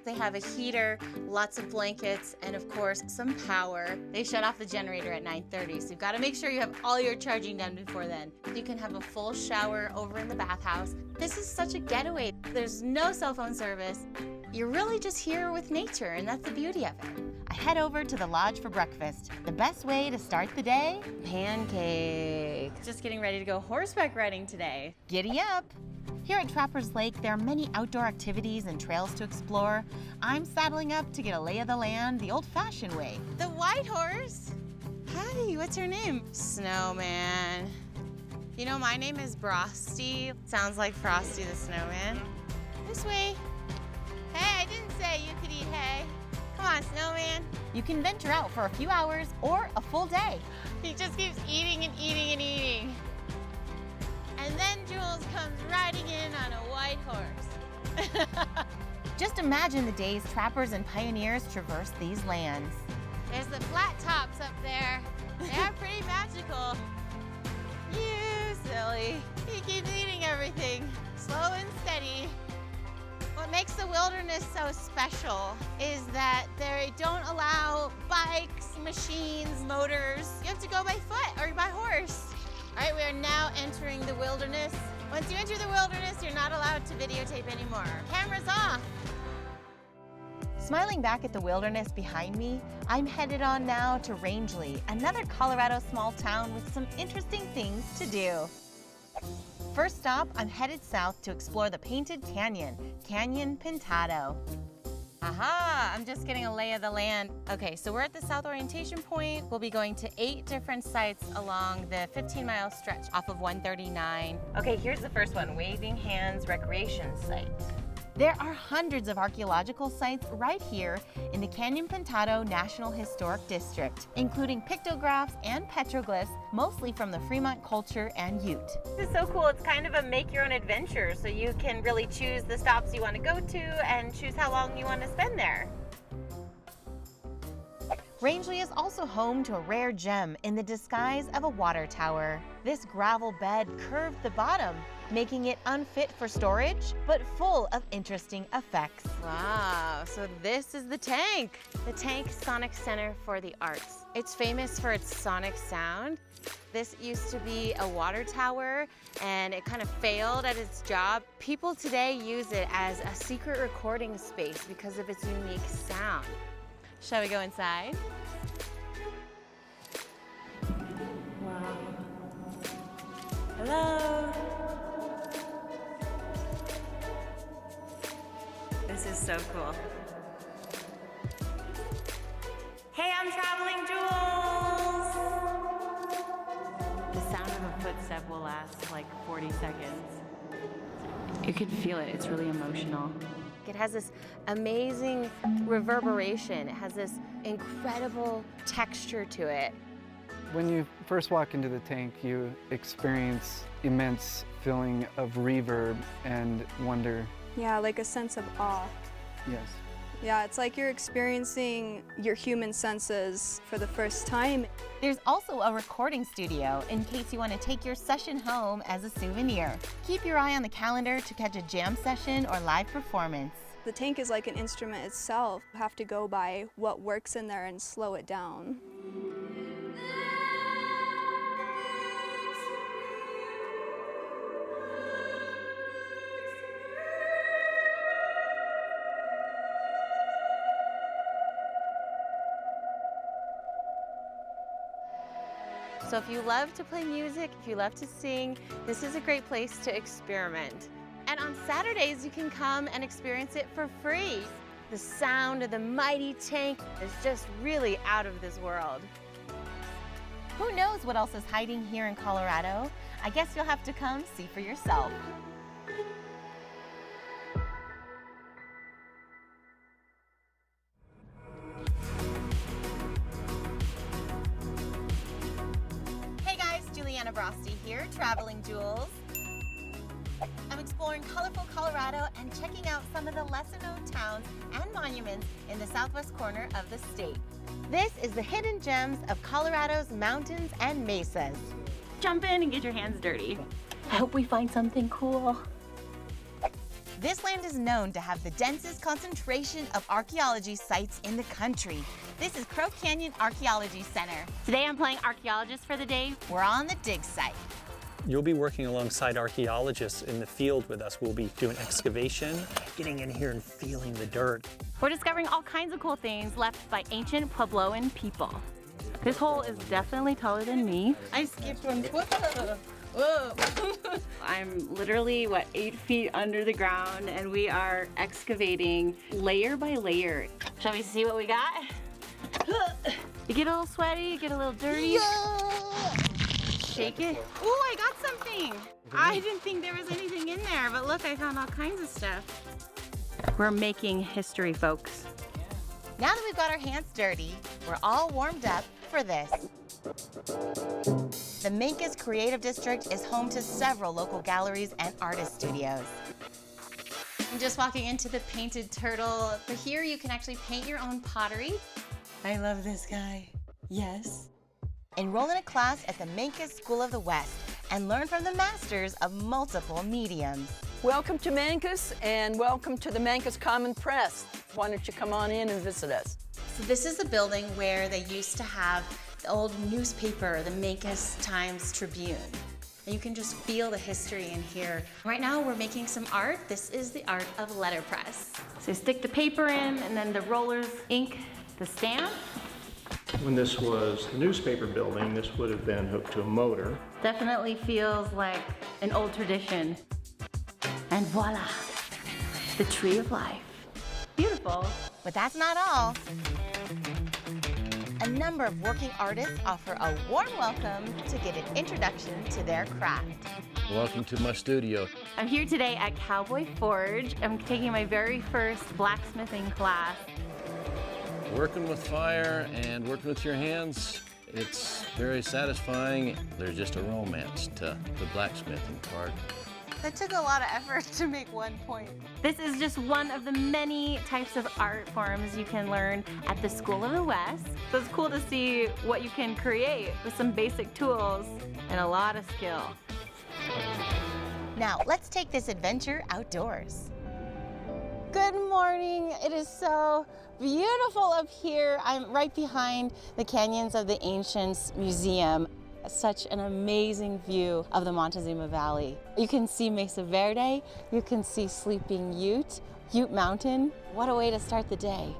[SPEAKER 19] They have a heater, lots of blankets, and of course, some power. They shut off the generator at 9:30, so you've got to make sure you have all your charging done before then. You can have a full shower over in the bathhouse. This is such a getaway. There's no cell phone service. You're really just here with nature, and that's the beauty of it. I head over to the lodge for breakfast. The best way to start the day? Pancakes.
[SPEAKER 20] Just getting ready to go horseback riding today.
[SPEAKER 19] Giddy up. Here at Trappers Lake, there are many outdoor activities and trails to explore. I'm saddling up to get a lay of the land the old-fashioned way.
[SPEAKER 20] The white horse? Hi, what's your name? Snowman. You know, my name is Frosty. Sounds like Frosty the Snowman. This way. Hey, I didn't say you could eat hay. Come on, Snowman.
[SPEAKER 19] You can venture out for a few hours or a full day.
[SPEAKER 20] He just keeps eating and eating and eating. And then Jules comes riding in on a white horse.
[SPEAKER 19] Just imagine the days trappers and pioneers traversed these lands.
[SPEAKER 20] There's the flat tops up there. They are pretty magical. You silly. He keeps eating everything, slow and steady. What makes the wilderness so special is that they don't allow bikes, machines, motors. You have to go by foot or by horse. All right, we are now entering the wilderness. Once you enter the wilderness, you're not allowed to videotape anymore. Camera's off.
[SPEAKER 19] Smiling back at the wilderness behind me, I'm headed on now to Rangeley, another Colorado small town with some interesting things to do. First stop, I'm headed south to explore the Painted Canyon, Canyon Pintado.
[SPEAKER 20] Aha, I'm just getting a lay of the land. Okay, so we're at the south orientation point. We'll be going to 8 different sites along the 15-mile stretch off of 139.
[SPEAKER 19] Okay, here's the first one, Waving Hands Recreation Site. There are hundreds of archaeological sites right here in the Canyon Pintado National Historic District, including pictographs and petroglyphs, mostly from the Fremont culture and Ute. This is so cool. It's kind of a make-your-own adventure, so you can really choose the stops you want to go to and choose how long you want to spend there. Rangeley is also home to a rare gem in the disguise of a water tower. This gravel bed curved the bottom, making it unfit for storage, but full of interesting effects.
[SPEAKER 20] Wow, so this is the tank. The Tank Sonic Center for the Arts. It's famous for its sonic sound. This used to be a water tower and it kind of failed at its job. People today use it as a secret recording space because of its unique sound. Shall we go inside?
[SPEAKER 9] Wow. Hello. This is so cool. Hey, I'm Traveling Jules! The sound of a footstep will last like 40 seconds. You can feel it, it's really emotional.
[SPEAKER 20] It has this amazing reverberation. It has this incredible texture to it.
[SPEAKER 21] When you first walk into the tank, you experience immense feeling of reverb and wonder.
[SPEAKER 22] Yeah, like a sense of awe.
[SPEAKER 21] Yes.
[SPEAKER 22] Yeah, it's like you're experiencing your human senses for the first time.
[SPEAKER 19] There's also a recording studio in case you want to take your session home as a souvenir. Keep your eye on the calendar to catch a jam session or live performance.
[SPEAKER 22] The tank is like an instrument itself. You have to go by what works in there and slow it down.
[SPEAKER 20] So if you love to play music, if you love to sing, this is a great place to experiment. And on Saturdays, you can come and experience it for free. The sound of the mighty tank is just really out of this world.
[SPEAKER 19] Who knows what else is hiding here in Colorado? I guess you'll have to come see for yourself. Frosty here, Traveling Jules. I'm exploring colorful Colorado and checking out some of the lesser-known towns and monuments in the southwest corner of the state. This is the hidden gems of Colorado's mountains and mesas.
[SPEAKER 9] Jump in and get your hands dirty. I hope we find something cool.
[SPEAKER 19] This land is known to have the densest concentration of archaeology sites in the country. This is Crow Canyon Archaeology Center.
[SPEAKER 9] Today I'm playing archaeologist for the day.
[SPEAKER 19] We're on the dig site.
[SPEAKER 3] You'll be working alongside archaeologists in the field with us. We'll be doing excavation, getting in here and feeling the dirt.
[SPEAKER 19] We're discovering all kinds of cool things left by ancient Puebloan people. This hole is definitely taller than me. I skipped one foot. Whoa. I'm literally, 8 feet under the ground, and we are excavating layer by layer. Shall we see what we got? You get a little sweaty, you get a little dirty. Yeah. Shake it. Ooh, I got something. I didn't think there was anything in there, but look, I found all kinds of stuff. We're making history, folks. Now that we've got our hands dirty, we're all warmed up for this. The Mancos Creative District is home to several local galleries and artist studios. I'm just walking into the Painted Turtle. But here you can actually paint your own pottery. I love this guy. Yes. Enroll in a class at the Mancos School of the West and learn from the masters of multiple mediums.
[SPEAKER 4] Welcome to Mancos and welcome to the Mancos Common Press. Why don't you come on in and visit us?
[SPEAKER 19] So this is the building where they used to have the old newspaper, the Mancos Times Tribune. And you can just feel the history in here. Right now we're making some art. This is the art of letterpress. So you stick the paper in and then the rollers ink the stamp.
[SPEAKER 3] When this was the newspaper building, this would have been hooked to a motor.
[SPEAKER 19] Definitely feels like an old tradition. And voila, the tree of life. Beautiful. But that's not all. A number of working artists offer a warm welcome to get an introduction to their craft.
[SPEAKER 23] Welcome to my studio.
[SPEAKER 19] I'm here today at Cowboy Forge. I'm taking my very first blacksmithing class.
[SPEAKER 23] Working with fire and working with your hands, it's very satisfying. There's just a romance to the blacksmithing part.
[SPEAKER 19] That took a lot of effort to make one point. This is just one of the many types of art forms you can learn at the School of the West. So it's cool to see what you can create with some basic tools and a lot of skill. Now, let's take this adventure outdoors. Good morning. It is so beautiful up here. I'm right behind the Canyons of the Ancients Museum. Such an amazing view of the Montezuma Valley. You can see Mesa Verde, you can see Sleeping Ute Mountain. What a way to start the day.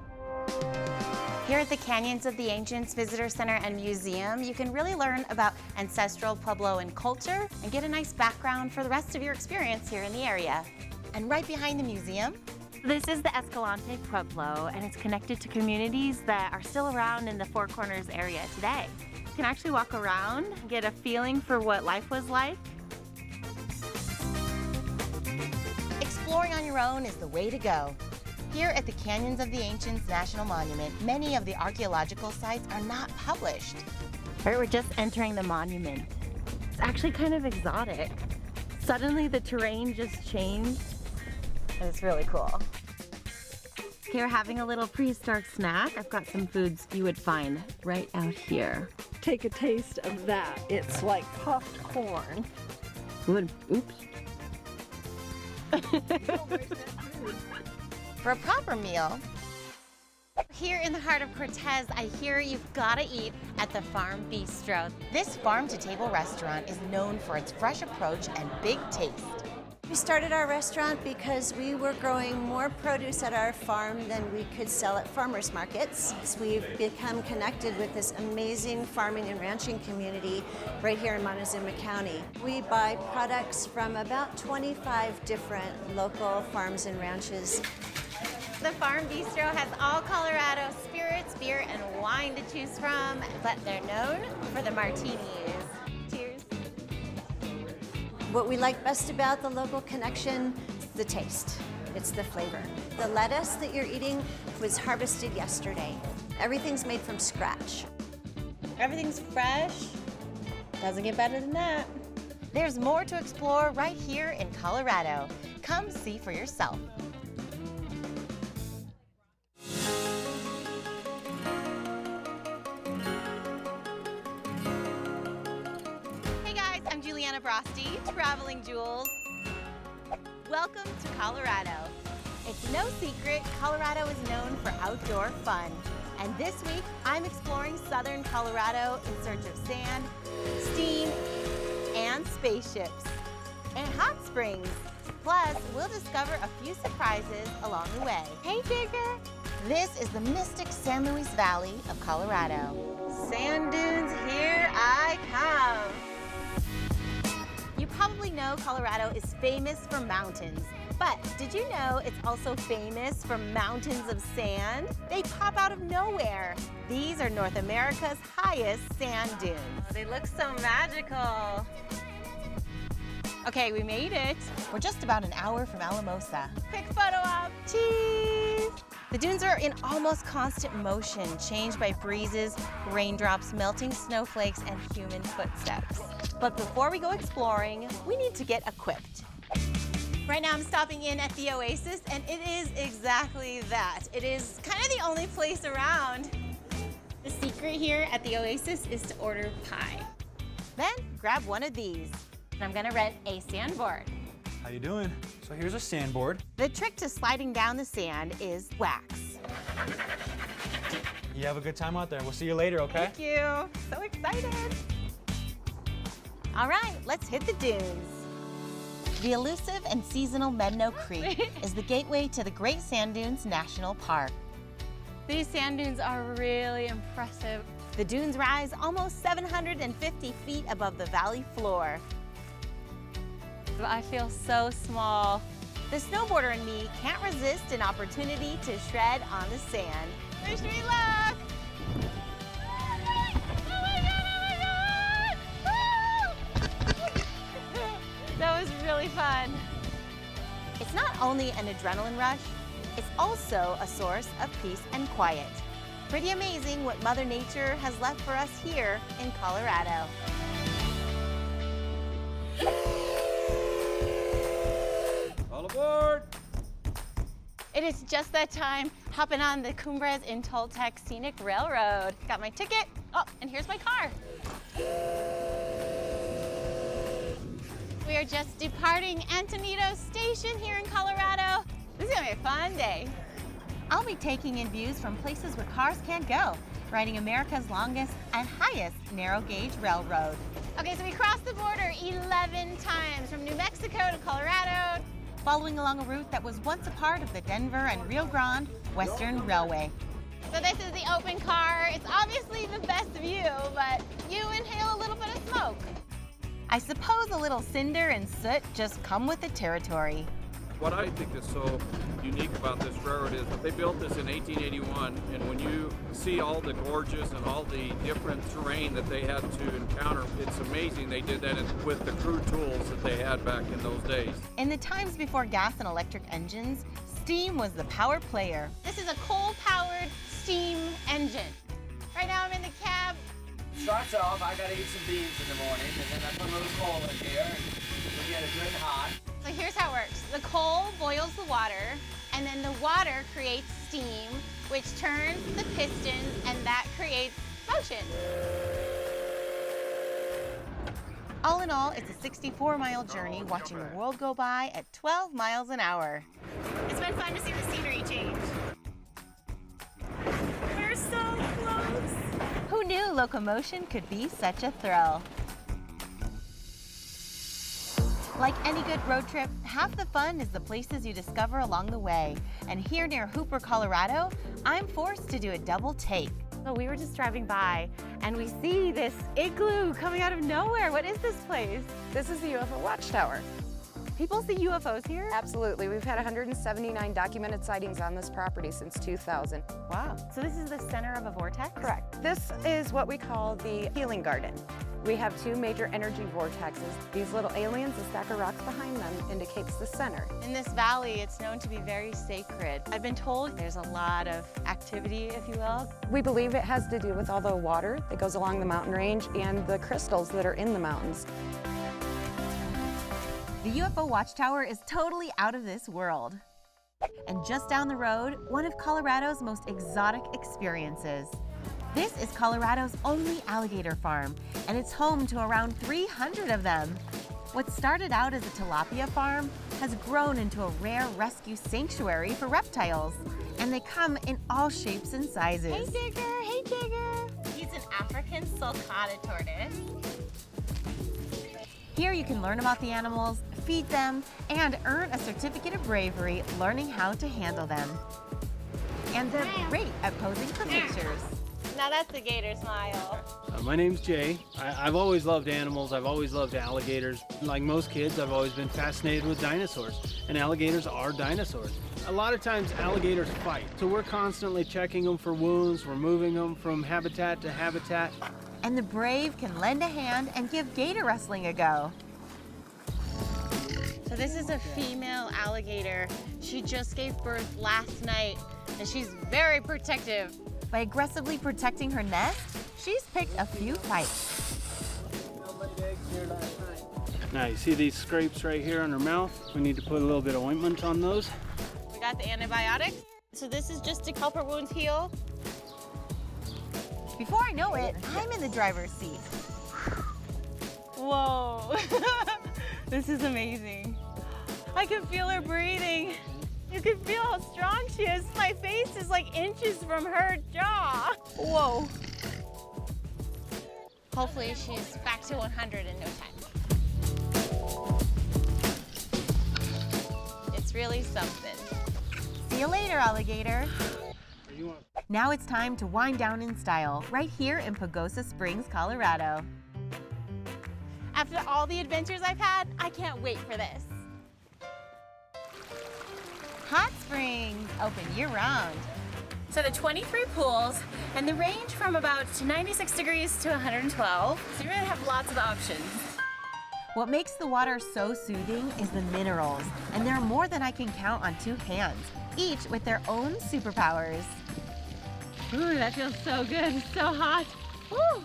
[SPEAKER 19] Here at the Canyons of the Ancients Visitor Center and Museum, you can really learn about ancestral Puebloan culture and get a nice background for the rest of your experience here in the area. And right behind the museum, this is the Escalante Pueblo, and it's connected to communities that are still around in the Four Corners area today. You can actually walk around, get a feeling for what life was like. Exploring on your own is the way to go. Here at the Canyons of the Ancients National Monument, many of the archaeological sites are not published. All right, we're just entering the monument. It's actually kind of exotic. Suddenly the terrain just changed, and it's really cool. Here, having a little prehistoric snack. I've got some foods you would find right out here.
[SPEAKER 4] Take a taste of that. It's like puffed corn.
[SPEAKER 19] Good. Oops. For a proper meal, here in the heart of Cortez, I hear you've got to eat at the Farm Bistro. This farm-to-table restaurant is known for its fresh approach and big taste.
[SPEAKER 24] We started our restaurant because we were growing more produce at our farm than we could sell at farmers markets. So we've become connected with this amazing farming and ranching community right here in Montezuma County. We buy products from about 25 different local farms and ranches.
[SPEAKER 19] The Farm Bistro has all Colorado spirits, beer, and wine to choose from, but they're known for the martinis. Cheers.
[SPEAKER 24] What we like best about the local connection is the taste. It's the flavor. The lettuce that you're eating was harvested yesterday. Everything's made from scratch.
[SPEAKER 19] Everything's fresh. Doesn't get better than that. There's more to explore right here in Colorado. Come see for yourself. Traveling Jewels. Welcome to Colorado. It's no secret, Colorado is known for outdoor fun. And this week, I'm exploring southern Colorado in search of sand, steam, and on spaceships and hot springs. Plus, we'll discover a few surprises along the way. Hey, Digger! This is the mystic San Luis Valley of Colorado. Sand dunes, here I come! You probably know Colorado is famous for mountains, but did you know it's also famous for mountains of sand? They pop out of nowhere. These are North America's highest sand dunes. They look so magical. Okay, we made it. We're just about an hour from Alamosa. Quick photo op, cheese! The dunes are in almost constant motion, changed by breezes, raindrops, melting snowflakes, and human footsteps. But before we go exploring, we need to get equipped. Right now I'm stopping in at the Oasis, and it is exactly that. It is kind of the only place around. The secret here at the Oasis is to order pie. Then grab one of these. And I'm gonna rent a sandboard.
[SPEAKER 1] How you doing? So here's a sandboard.
[SPEAKER 19] The trick to sliding down the sand is wax.
[SPEAKER 1] You have a good time out there. We'll see you later, okay?
[SPEAKER 19] Thank you. So excited. All right, let's hit the dunes. The elusive and seasonal Medno Creek is the gateway to the Great Sand Dunes National Park.
[SPEAKER 20] These sand dunes are really impressive.
[SPEAKER 19] The dunes rise almost 750 feet above the valley floor.
[SPEAKER 20] I feel so small.
[SPEAKER 19] The snowboarder in me can't resist an opportunity to shred on the sand.
[SPEAKER 20] Wish me luck! That was really fun.
[SPEAKER 19] It's not only an adrenaline rush, it's also a source of peace and quiet. Pretty amazing what Mother Nature has left for us here in Colorado.
[SPEAKER 1] All aboard!
[SPEAKER 20] It is just that time, hopping on the Cumbres in Toltec Scenic Railroad. Got my ticket. Oh, and here's my car. We are just departing Antonito Station here in Colorado. This is gonna be a fun day.
[SPEAKER 19] I'll be taking in views from places where cars can't go, riding America's longest and highest narrow gauge railroad.
[SPEAKER 20] Okay, so we crossed the border 11 times from New Mexico to Colorado.
[SPEAKER 19] Following along a route that was once a part of the Denver and Rio Grande Western Railway.
[SPEAKER 20] So this is the open car. It's obviously the best view, but you inhale a little bit of smoke.
[SPEAKER 19] I suppose a little cinder and soot just come with the territory.
[SPEAKER 2] What I think is so unique about this railroad is that they built this in 1881, and when you see all the gorges and all the different terrain that they had to encounter, it's amazing they did that with the crude tools that they had back in those days.
[SPEAKER 19] In the times before gas and electric engines, steam was the power player.
[SPEAKER 20] This is a coal-powered steam engine. Right now I'm in the cab.
[SPEAKER 6] Starts off, I gotta eat some beans in the morning, and then I put a little coal in here, and we get it good and hot.
[SPEAKER 20] So here's how it works. The coal boils the water, and then the water creates steam, which turns the pistons, and that creates motion.
[SPEAKER 19] All in all, it's a 64-mile journey watching the world go by at 12 miles an hour.
[SPEAKER 20] It's been fun to see the scenery change. We're so close.
[SPEAKER 19] Who knew locomotion could be such a thrill? Like any good road trip, half the fun is the places you discover along the way. And here near Hooper, Colorado, I'm forced to do a double take.
[SPEAKER 20] So we were just driving by and we see this igloo coming out of nowhere. What is this place?
[SPEAKER 7] This is the Ufo Watchtower.
[SPEAKER 20] People see UFOs here?
[SPEAKER 7] Absolutely. We've had 179 documented sightings on this property since 2000.
[SPEAKER 20] Wow. So this is the center of a vortex?
[SPEAKER 7] Correct. This is what we call the healing garden. We have two major energy vortexes. These little aliens, the stack of rocks behind them, indicates the center.
[SPEAKER 20] In this valley, it's known to be very sacred. I've been told there's a lot of activity, if you will.
[SPEAKER 7] We believe it has to do with all the water that goes along the mountain range and the crystals that are in the mountains.
[SPEAKER 19] The Ufo Watchtower is totally out of this world. And just down the road, one of Colorado's most exotic experiences. This is Colorado's only alligator farm, and it's home to around 300 of them. What started out as a tilapia farm has grown into a rare rescue sanctuary for reptiles, and they come in all shapes and sizes.
[SPEAKER 20] Hey, Digger! Hey, Digger! He's an African sulcata tortoise.
[SPEAKER 19] Here you can learn about the animals, feed them, and earn a certificate of bravery learning how to handle them. And they're great at posing for pictures.
[SPEAKER 20] Now that's a gator smile.
[SPEAKER 5] My name's Jay. I've always loved animals. I've always loved alligators. Like most kids, I've always been fascinated with dinosaurs, and alligators are dinosaurs. A lot of times alligators fight, so we're constantly checking them for wounds. We're moving them from habitat to habitat.
[SPEAKER 19] And the brave can lend a hand and give gator wrestling a go.
[SPEAKER 20] So this is a female alligator. She just gave birth last night, and she's very protective.
[SPEAKER 19] By aggressively protecting her nest, she's picked a few fights.
[SPEAKER 5] Now you see these scrapes right here on her mouth? We need to put a little bit of ointment on those.
[SPEAKER 20] We got the antibiotics. So this is just to help her wounds heal.
[SPEAKER 19] Before I know it, I'm in the driver's seat.
[SPEAKER 20] Whoa, this is amazing. I can feel her breathing. You can feel how strong she is. My face is like inches from her jaw. Whoa. Hopefully she's back to 100 in no time. It's really something.
[SPEAKER 19] See you later, alligator. Now it's time to wind down in style, right here in Pagosa Springs, Colorado.
[SPEAKER 20] After all the adventures I've had, I can't wait for this.
[SPEAKER 19] Hot springs, open year-round.
[SPEAKER 20] So the 23 pools, and they range from about 96 degrees to 112. So you're gonna have lots of options.
[SPEAKER 19] What makes the water so soothing is the minerals, and there are more than I can count on two hands, each with their own superpowers.
[SPEAKER 20] Ooh, that feels so good, it's so hot. Woo!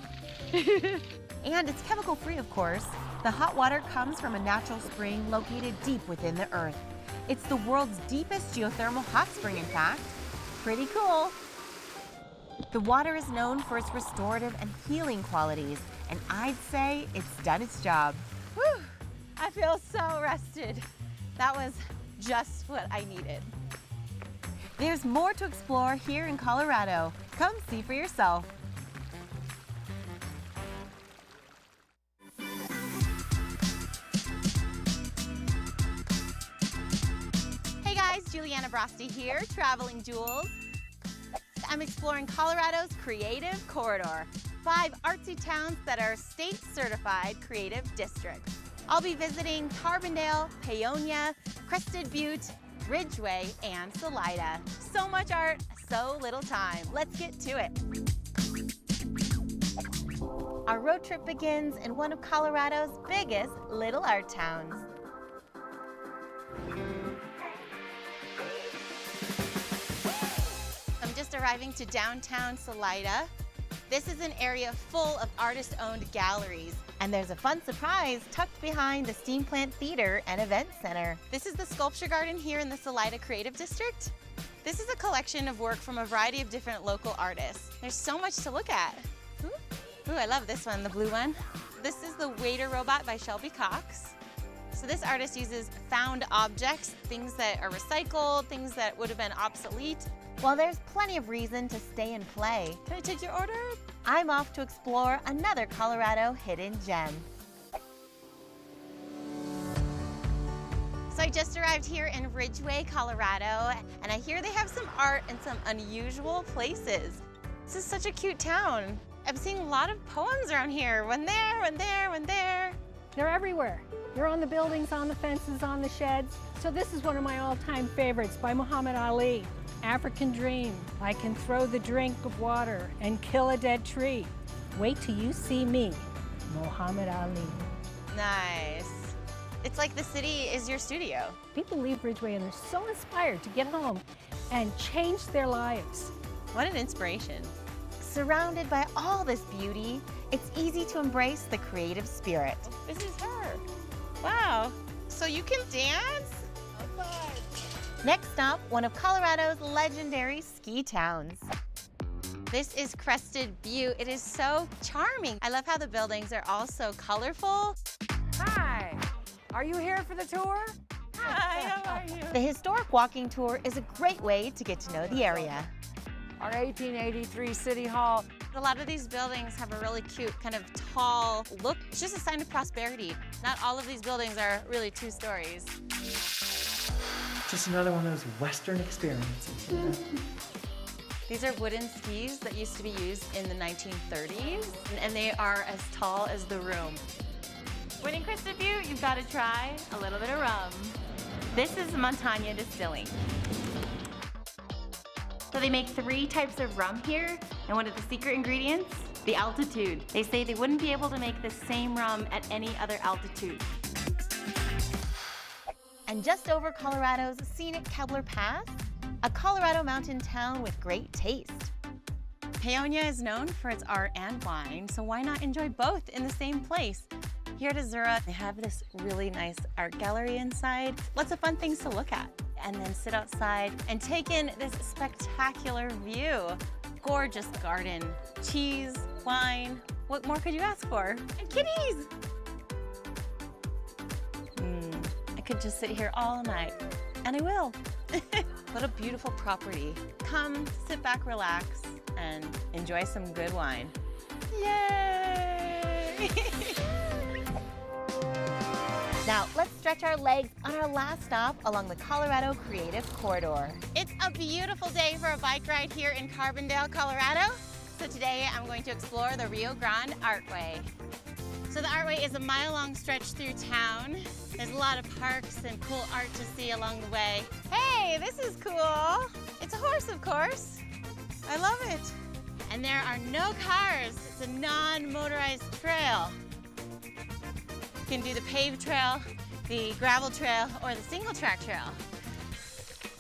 [SPEAKER 19] And it's chemical-free, of course. The hot water comes from a natural spring located deep within the earth. It's the world's deepest geothermal hot spring, in fact. Pretty cool. The water is known for its restorative and healing qualities, and I'd say it's done its job.
[SPEAKER 20] Whew, I feel so rested. That was just what I needed.
[SPEAKER 19] There's more to explore here in Colorado. Come see for yourself.
[SPEAKER 20] Hey guys, Juliana Brosti here, Traveling Jewels. I'm exploring Colorado's Creative Corridor, 5 artsy towns that are state certified creative districts. I'll be visiting Carbondale, Paonia, Crested Butte, Ridgeway, and Salida. So much art, so little time. Let's get to it.
[SPEAKER 19] Our road trip begins in one of Colorado's biggest little art towns.
[SPEAKER 20] I'm just arriving to downtown Salida. This is an area full of artist-owned galleries.
[SPEAKER 19] And there's a fun surprise tucked behind the Steam Plant Theater and Event Center.
[SPEAKER 20] This is the Sculpture Garden here in the Salida Creative District. This is a collection of work from a variety of different local artists. There's so much to look at. Ooh, I love this one, the blue one. This is the Waiter Robot by Shelby Cox. So this artist uses found objects, things that are recycled, things that would have been obsolete.
[SPEAKER 19] Well, there's plenty of reason to stay and play.
[SPEAKER 20] Can I take your order?
[SPEAKER 19] I'm off to explore another Colorado hidden gem.
[SPEAKER 20] So I just arrived here in Ridgeway, Colorado, and I hear they have some art in some unusual places. This is such a cute town. I'm seeing a lot of poems around here. One there, one there, one there.
[SPEAKER 8] They're everywhere. They're on the buildings, on the fences, on the sheds. So this is one of my all-time favorites by Muhammad Ali. African Dream. I can throw the drink of water and kill a dead tree. Wait till you see me, Muhammad Ali.
[SPEAKER 20] Nice. It's like the city is your studio.
[SPEAKER 8] People leave Ridgeway and they're so inspired to get home and change their lives.
[SPEAKER 20] What an inspiration.
[SPEAKER 19] Surrounded by all this beauty, it's easy to embrace the creative spirit.
[SPEAKER 20] This is her. Wow. So you can dance?
[SPEAKER 19] Next stop, one of Colorado's legendary ski towns.
[SPEAKER 20] This is Crested Butte. It is so charming. I love how the buildings are all so colorful.
[SPEAKER 8] Hi, are you here for the tour?
[SPEAKER 20] Hi, how are you?
[SPEAKER 19] The historic walking tour is a great way to get to know the area.
[SPEAKER 8] Our 1883 City Hall
[SPEAKER 20] A lot of these buildings have a really cute, kind of tall look. It's just a sign of prosperity. Not all of these buildings are really 2 stories.
[SPEAKER 10] Just another one of those Western experiences. You know?
[SPEAKER 20] These are wooden skis that used to be used in the 1930s, and they are as tall as the room.
[SPEAKER 19] When in Crested Butte, you've got to try a little bit of rum. This is Montagna Distilling. So they make 3 types of rum here, and one of the secret ingredients, the altitude. They say they wouldn't be able to make the same rum at any other altitude. And just over Colorado's scenic Kebler Pass, a Colorado mountain town with great taste. Paonia is known for its art and wine, so why not enjoy both in the same place? Here at Azura, they have this really nice art gallery inside. Lots of fun things to look at. And then sit outside and take in this spectacular view. Gorgeous garden, cheese, wine. What more could you ask for? And kitties! I could just sit here all night, and I will. What a beautiful property. Come, sit back, relax, and enjoy some good wine. Yay! Now, let's stretch our legs on our last stop along the Colorado Creative Corridor.
[SPEAKER 20] It's a beautiful day for a bike ride here in Carbondale, Colorado. So today I'm going to explore the Rio Grande Artway. So the Artway is a mile-long stretch through town. There's a lot of parks and cool art to see along the way. Hey, this is cool. It's a horse, of course. I love it. And there are no cars. It's a non-motorized trail. You can do the paved trail, the gravel trail, or the single-track trail.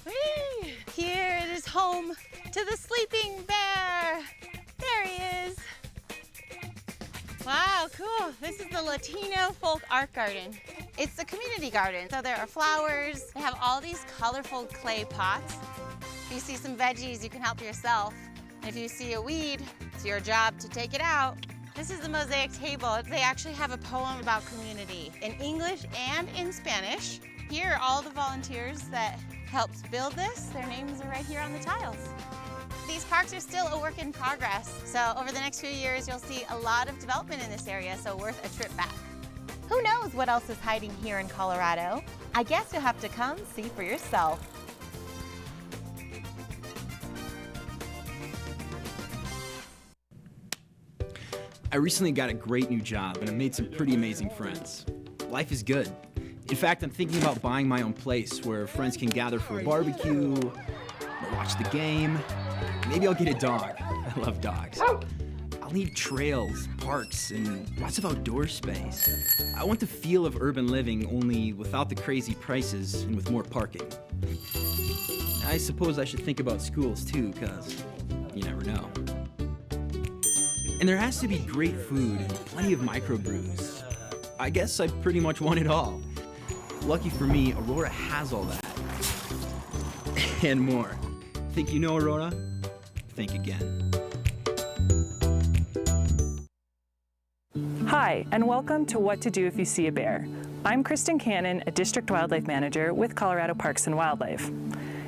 [SPEAKER 20] Whee! Here it is home to the sleeping bear. There he is. Wow, cool. This is the Latino Folk Art Garden. It's a community garden, so there are flowers. They have all these colorful clay pots. If you see some veggies, you can help yourself. And if you see a weed, it's your job to take it out. This is the mosaic table. They actually have a poem about community in English and in Spanish. Here are all the volunteers that helped build this. Their names are right here on the tiles. These parks are still a work in progress, so over the next few years, you'll see a lot of development in this area, so worth a trip back.
[SPEAKER 19] Who knows what else is hiding here in Colorado? I guess you'll have to come see for yourself.
[SPEAKER 11] I recently got a great new job and I made some pretty amazing friends. Life is good. In fact, I'm thinking about buying my own place where friends can gather for a barbecue, or watch the game. Maybe I'll get a dog. I love dogs. I'll need trails, parks, and lots of outdoor space. I want the feel of urban living, only without the crazy prices and with more parking. I suppose I should think about schools too, because you never know. And there has to be great food and plenty of microbrews. I guess I pretty much want it all. Lucky for me, Aurora has all that. And more. Think you know Aurora? Think again.
[SPEAKER 12] Hi, and welcome to What to Do If You See a Bear. I'm Kristen Cannon, a District Wildlife Manager with Colorado Parks and Wildlife.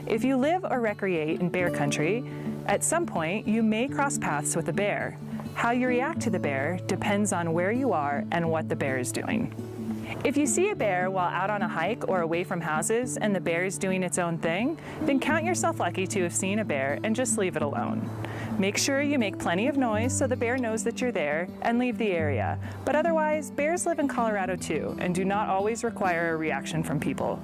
[SPEAKER 12] If you live or recreate in bear country, at some point you may cross paths with a bear. How you react to the bear depends on where you are and what the bear is doing. If you see a bear while out on a hike or away from houses and the bear is doing its own thing, then count yourself lucky to have seen a bear and just leave it alone. Make sure you make plenty of noise so the bear knows that you're there and leave the area. But otherwise, bears live in Colorado too and do not always require a reaction from people.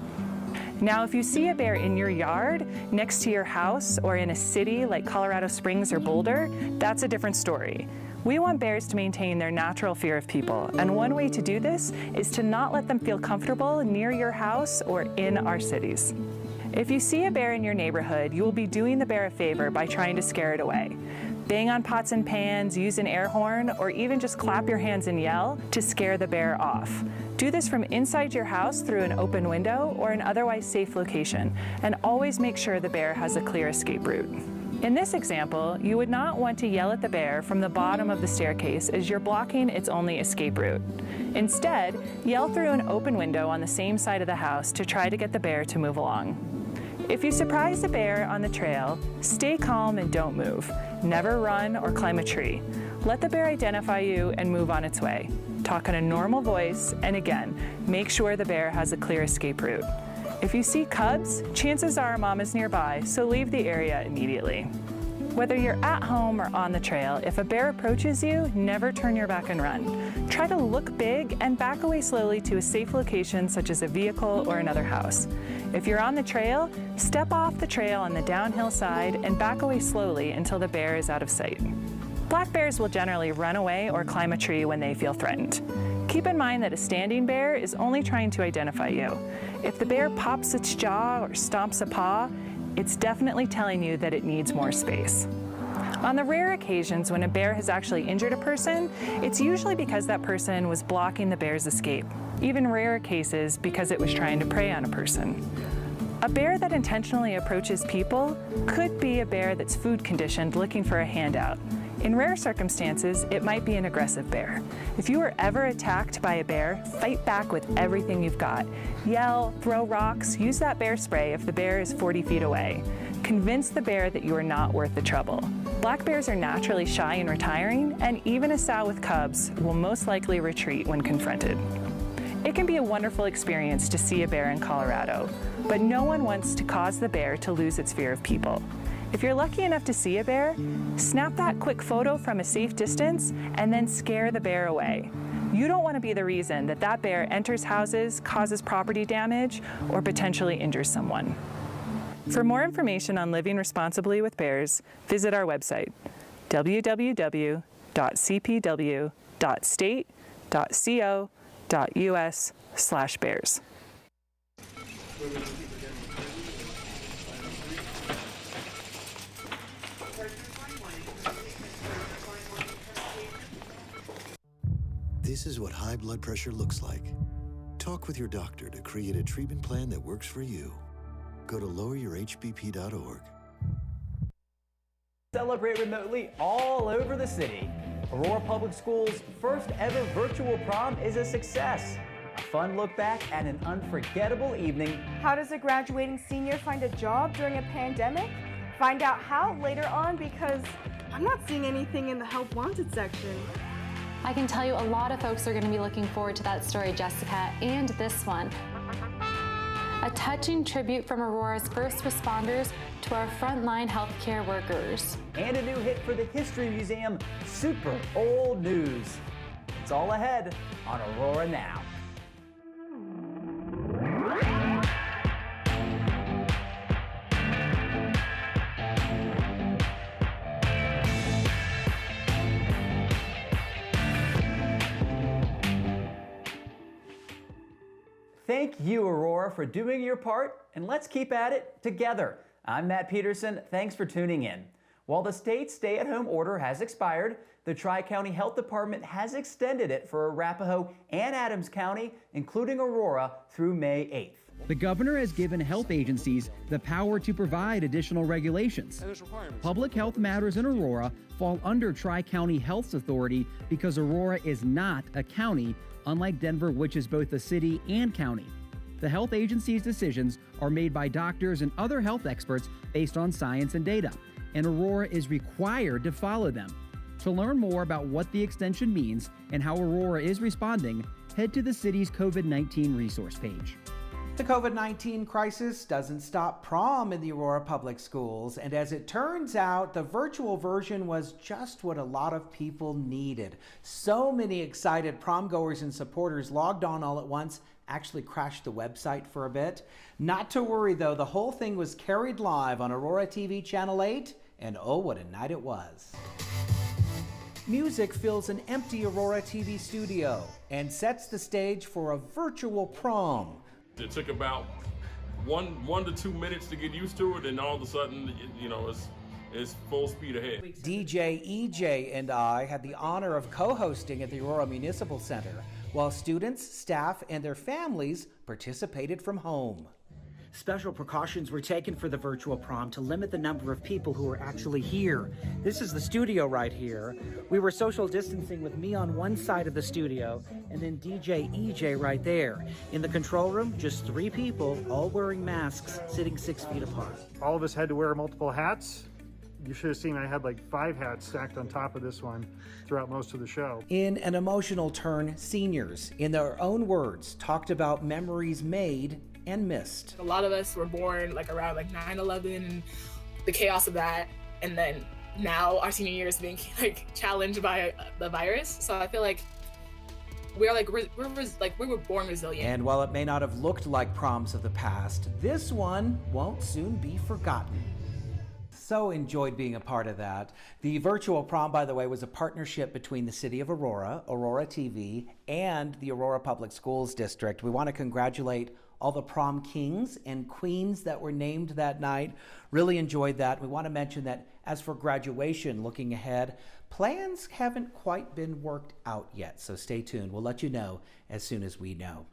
[SPEAKER 12] Now, if you see a bear in your yard, next to your house, or in a city like Colorado Springs or Boulder, that's a different story. We want bears to maintain their natural fear of people, and one way to do this is to not let them feel comfortable near your house or in our cities. If you see a bear in your neighborhood, you will be doing the bear a favor by trying to scare it away. Bang on pots and pans, use an air horn, or even just clap your hands and yell to scare the bear off. Do this from inside your house through an open window or an otherwise safe location, and always make sure the bear has a clear escape route. In this example, you would not want to yell at the bear from the bottom of the staircase as you're blocking its only escape route. Instead, yell through an open window on the same side of the house to try to get the bear to move along. If you surprise a bear on the trail, stay calm and don't move. Never run or climb a tree. Let the bear identify you and move on its way. Talk in a normal voice, and again, make sure the bear has a clear escape route. If you see cubs, chances are mom is nearby, so leave the area immediately. Whether you're at home or on the trail, if a bear approaches you, never turn your back and run. Try to look big and back away slowly to a safe location such as a vehicle or another house. If you're on the trail, step off the trail on the downhill side and back away slowly until the bear is out of sight. Black bears will generally run away or climb a tree when they feel threatened. Keep in mind that a standing bear is only trying to identify you. If the bear pops its jaw or stomps a paw, it's definitely telling you that it needs more space. On the rare occasions when a bear has actually injured a person, it's usually because that person was blocking the bear's escape. Even rarer cases because it was trying to prey on a person. A bear that intentionally approaches people could be a bear that's food conditioned looking for a handout. In rare circumstances, it might be an aggressive bear. If you are ever attacked by a bear, fight back with everything you've got. Yell, throw rocks, use that bear spray if the bear is 40 feet away. Convince the bear that you are not worth the trouble. Black bears are naturally shy and retiring, and even a sow with cubs will most likely retreat when confronted. It can be a wonderful experience to see a bear in Colorado, but no one wants to cause the bear to lose its fear of people. If you're lucky enough to see a bear, snap that quick photo from a safe distance and then scare the bear away. You don't want to be the reason that that bear enters houses, causes property damage, or potentially injures someone. For more information on living responsibly with bears, visit our website, www.cpw.state.co.us/bears.
[SPEAKER 13] This is what high blood pressure looks like. Talk with your doctor to create a treatment plan that works for you. Go to loweryourhbp.org.
[SPEAKER 14] Celebrate remotely all over the city. Aurora Public Schools' first ever virtual prom is a success. A fun look back at an unforgettable evening.
[SPEAKER 15] How does a graduating senior find a job during a pandemic? Find out how later on, because I'm not seeing anything in the Help Wanted section.
[SPEAKER 16] I can tell you a lot of folks are going to be looking forward to that story, Jessica, and this one. A touching tribute from Aurora's first responders to our frontline healthcare workers.
[SPEAKER 14] And a new hit for the History Museum, Super Old News. It's all ahead on Aurora Now. Thank you, Aurora, for doing your part, and let's keep at it together. I'm Matt Peterson. Thanks for tuning in. While the state's stay-at-home order has expired, the Tri-County Health Department has extended it for Arapahoe and Adams County, including Aurora, through May 8th.
[SPEAKER 25] The governor has given health agencies the power to provide additional regulations. Public health matters in Aurora fall under Tri-County Health's authority because Aurora is not a county, unlike Denver, which is both a city and county. The health agency's decisions are made by doctors and other health experts based on science and data, and Aurora is required to follow them. To learn more about what the extension means and how Aurora is responding, head to the city's COVID-19 resource page.
[SPEAKER 26] The COVID-19 crisis doesn't stop prom in the Aurora Public Schools, and as it turns out, the virtual version was just what a lot of people needed. So many excited prom goers and supporters logged on all at once, actually crashed the website for a bit. Not to worry though, the whole thing was carried live on Aurora TV Channel 8, and oh, what a night it was. Music fills an empty Aurora TV studio and sets the stage for a virtual prom.
[SPEAKER 27] It took about one to 2 minutes to get used to it, and all of a sudden, it's full speed ahead.
[SPEAKER 26] DJ EJ and I had the honor of co-hosting at the Aurora Municipal Center, while students, staff, and their families participated from home.
[SPEAKER 3] Special precautions were taken for the virtual prom to limit the number of people who were actually here. This is the studio right here. We were social distancing with me on one side of the studio and then DJ EJ right there. In the control room, just 3 people, all wearing masks, sitting 6 feet apart.
[SPEAKER 9] All of us had to wear multiple hats. You should have seen I had like 5 hats stacked on top of this one throughout most of the show.
[SPEAKER 26] In an emotional turn, seniors, in their own words, talked about memories made and missed.
[SPEAKER 17] A lot of us were born like around like 9/11 and the chaos of that, and then now our senior year is being like challenged by the virus. So I feel like we were born resilient.
[SPEAKER 26] And while it may not have looked like proms of the past, this one won't soon be forgotten. So enjoyed being a part of that. The virtual prom, by the way, was a partnership between the City of Aurora, Aurora TV, and the Aurora Public Schools District. We want to congratulate all the prom kings and queens that were named that night. Really enjoyed that. We want to mention that as for graduation, looking ahead, plans haven't quite been worked out yet, so stay tuned. We'll let you know as soon as we know.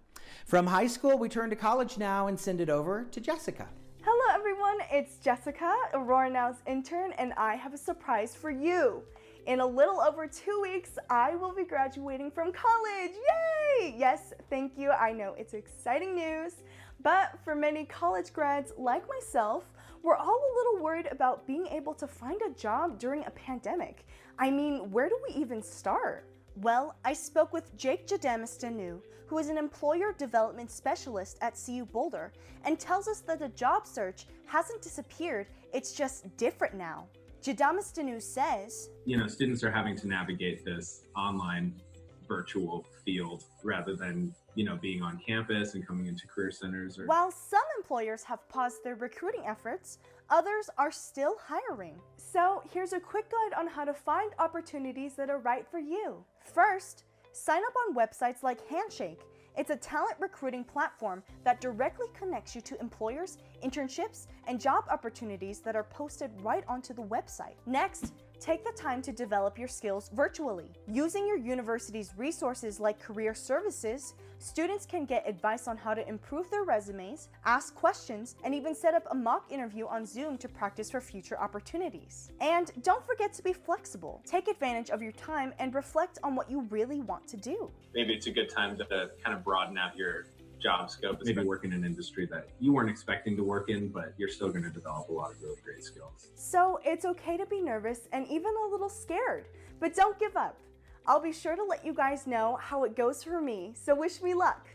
[SPEAKER 26] From high school, we turn to college now and send it over to Jessica.
[SPEAKER 15] Hello everyone, it's Jessica, Aurora Now's intern, and I have a surprise for you. In a little over 2 weeks, I will be graduating from college. Yay! Yes, thank you. I know it's exciting news, but for many college grads like myself, we're all a little worried about being able to find a job during a pandemic. I mean, where do we even start? Well, I spoke with Jake Jadamistanu, who is an employer development specialist at CU Boulder, and tells us that the job search hasn't disappeared, it's just different now. Jadamistanu says,
[SPEAKER 18] students are having to navigate this online virtual field rather than, being on campus and coming into career centers.
[SPEAKER 15] While some employers have paused their recruiting efforts, others are still hiring. So here's a quick guide on how to find opportunities that are right for you. First, sign up on websites like Handshake. It's a talent recruiting platform that directly connects you to employers, internships, and job opportunities that are posted right onto the website. Next, take the time to develop your skills virtually. Using your university's resources like career services, students can get advice on how to improve their resumes, ask questions, and even set up a mock interview on Zoom to practice for future opportunities. And don't forget to be flexible. Take advantage of your time and reflect on what you really want to do.
[SPEAKER 18] Maybe it's a good time to kind of broaden out your job scope. Maybe work in an industry that you weren't expecting to work in, but you're still going to develop a lot of really great skills.
[SPEAKER 15] So it's okay to be nervous and even a little scared, but don't give up. I'll be sure to let you guys know how it goes for me, so wish me luck.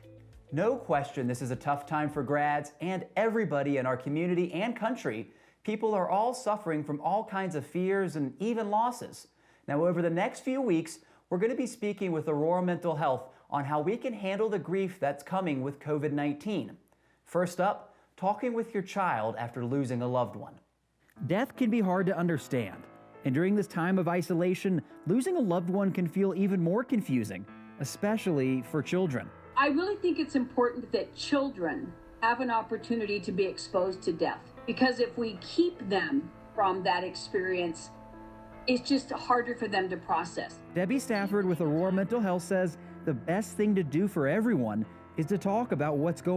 [SPEAKER 14] No question, this is a tough time for grads and everybody in our community and country. People are all suffering from all kinds of fears and even losses. Now, over the next few weeks, we're going to be speaking with Aurora Mental Health on how we can handle the grief that's coming with COVID-19. First up, talking with your child after losing a loved one.
[SPEAKER 25] Death can be hard to understand, and during this time of isolation, losing a loved one can feel even more confusing, especially for children.
[SPEAKER 21] I really think it's important that children have an opportunity to be exposed to death, because if we keep them from that experience, it's just harder for them to process.
[SPEAKER 25] Debbie Stafford with Aurora Mental Health says the best thing to do for everyone is to talk about what's going on.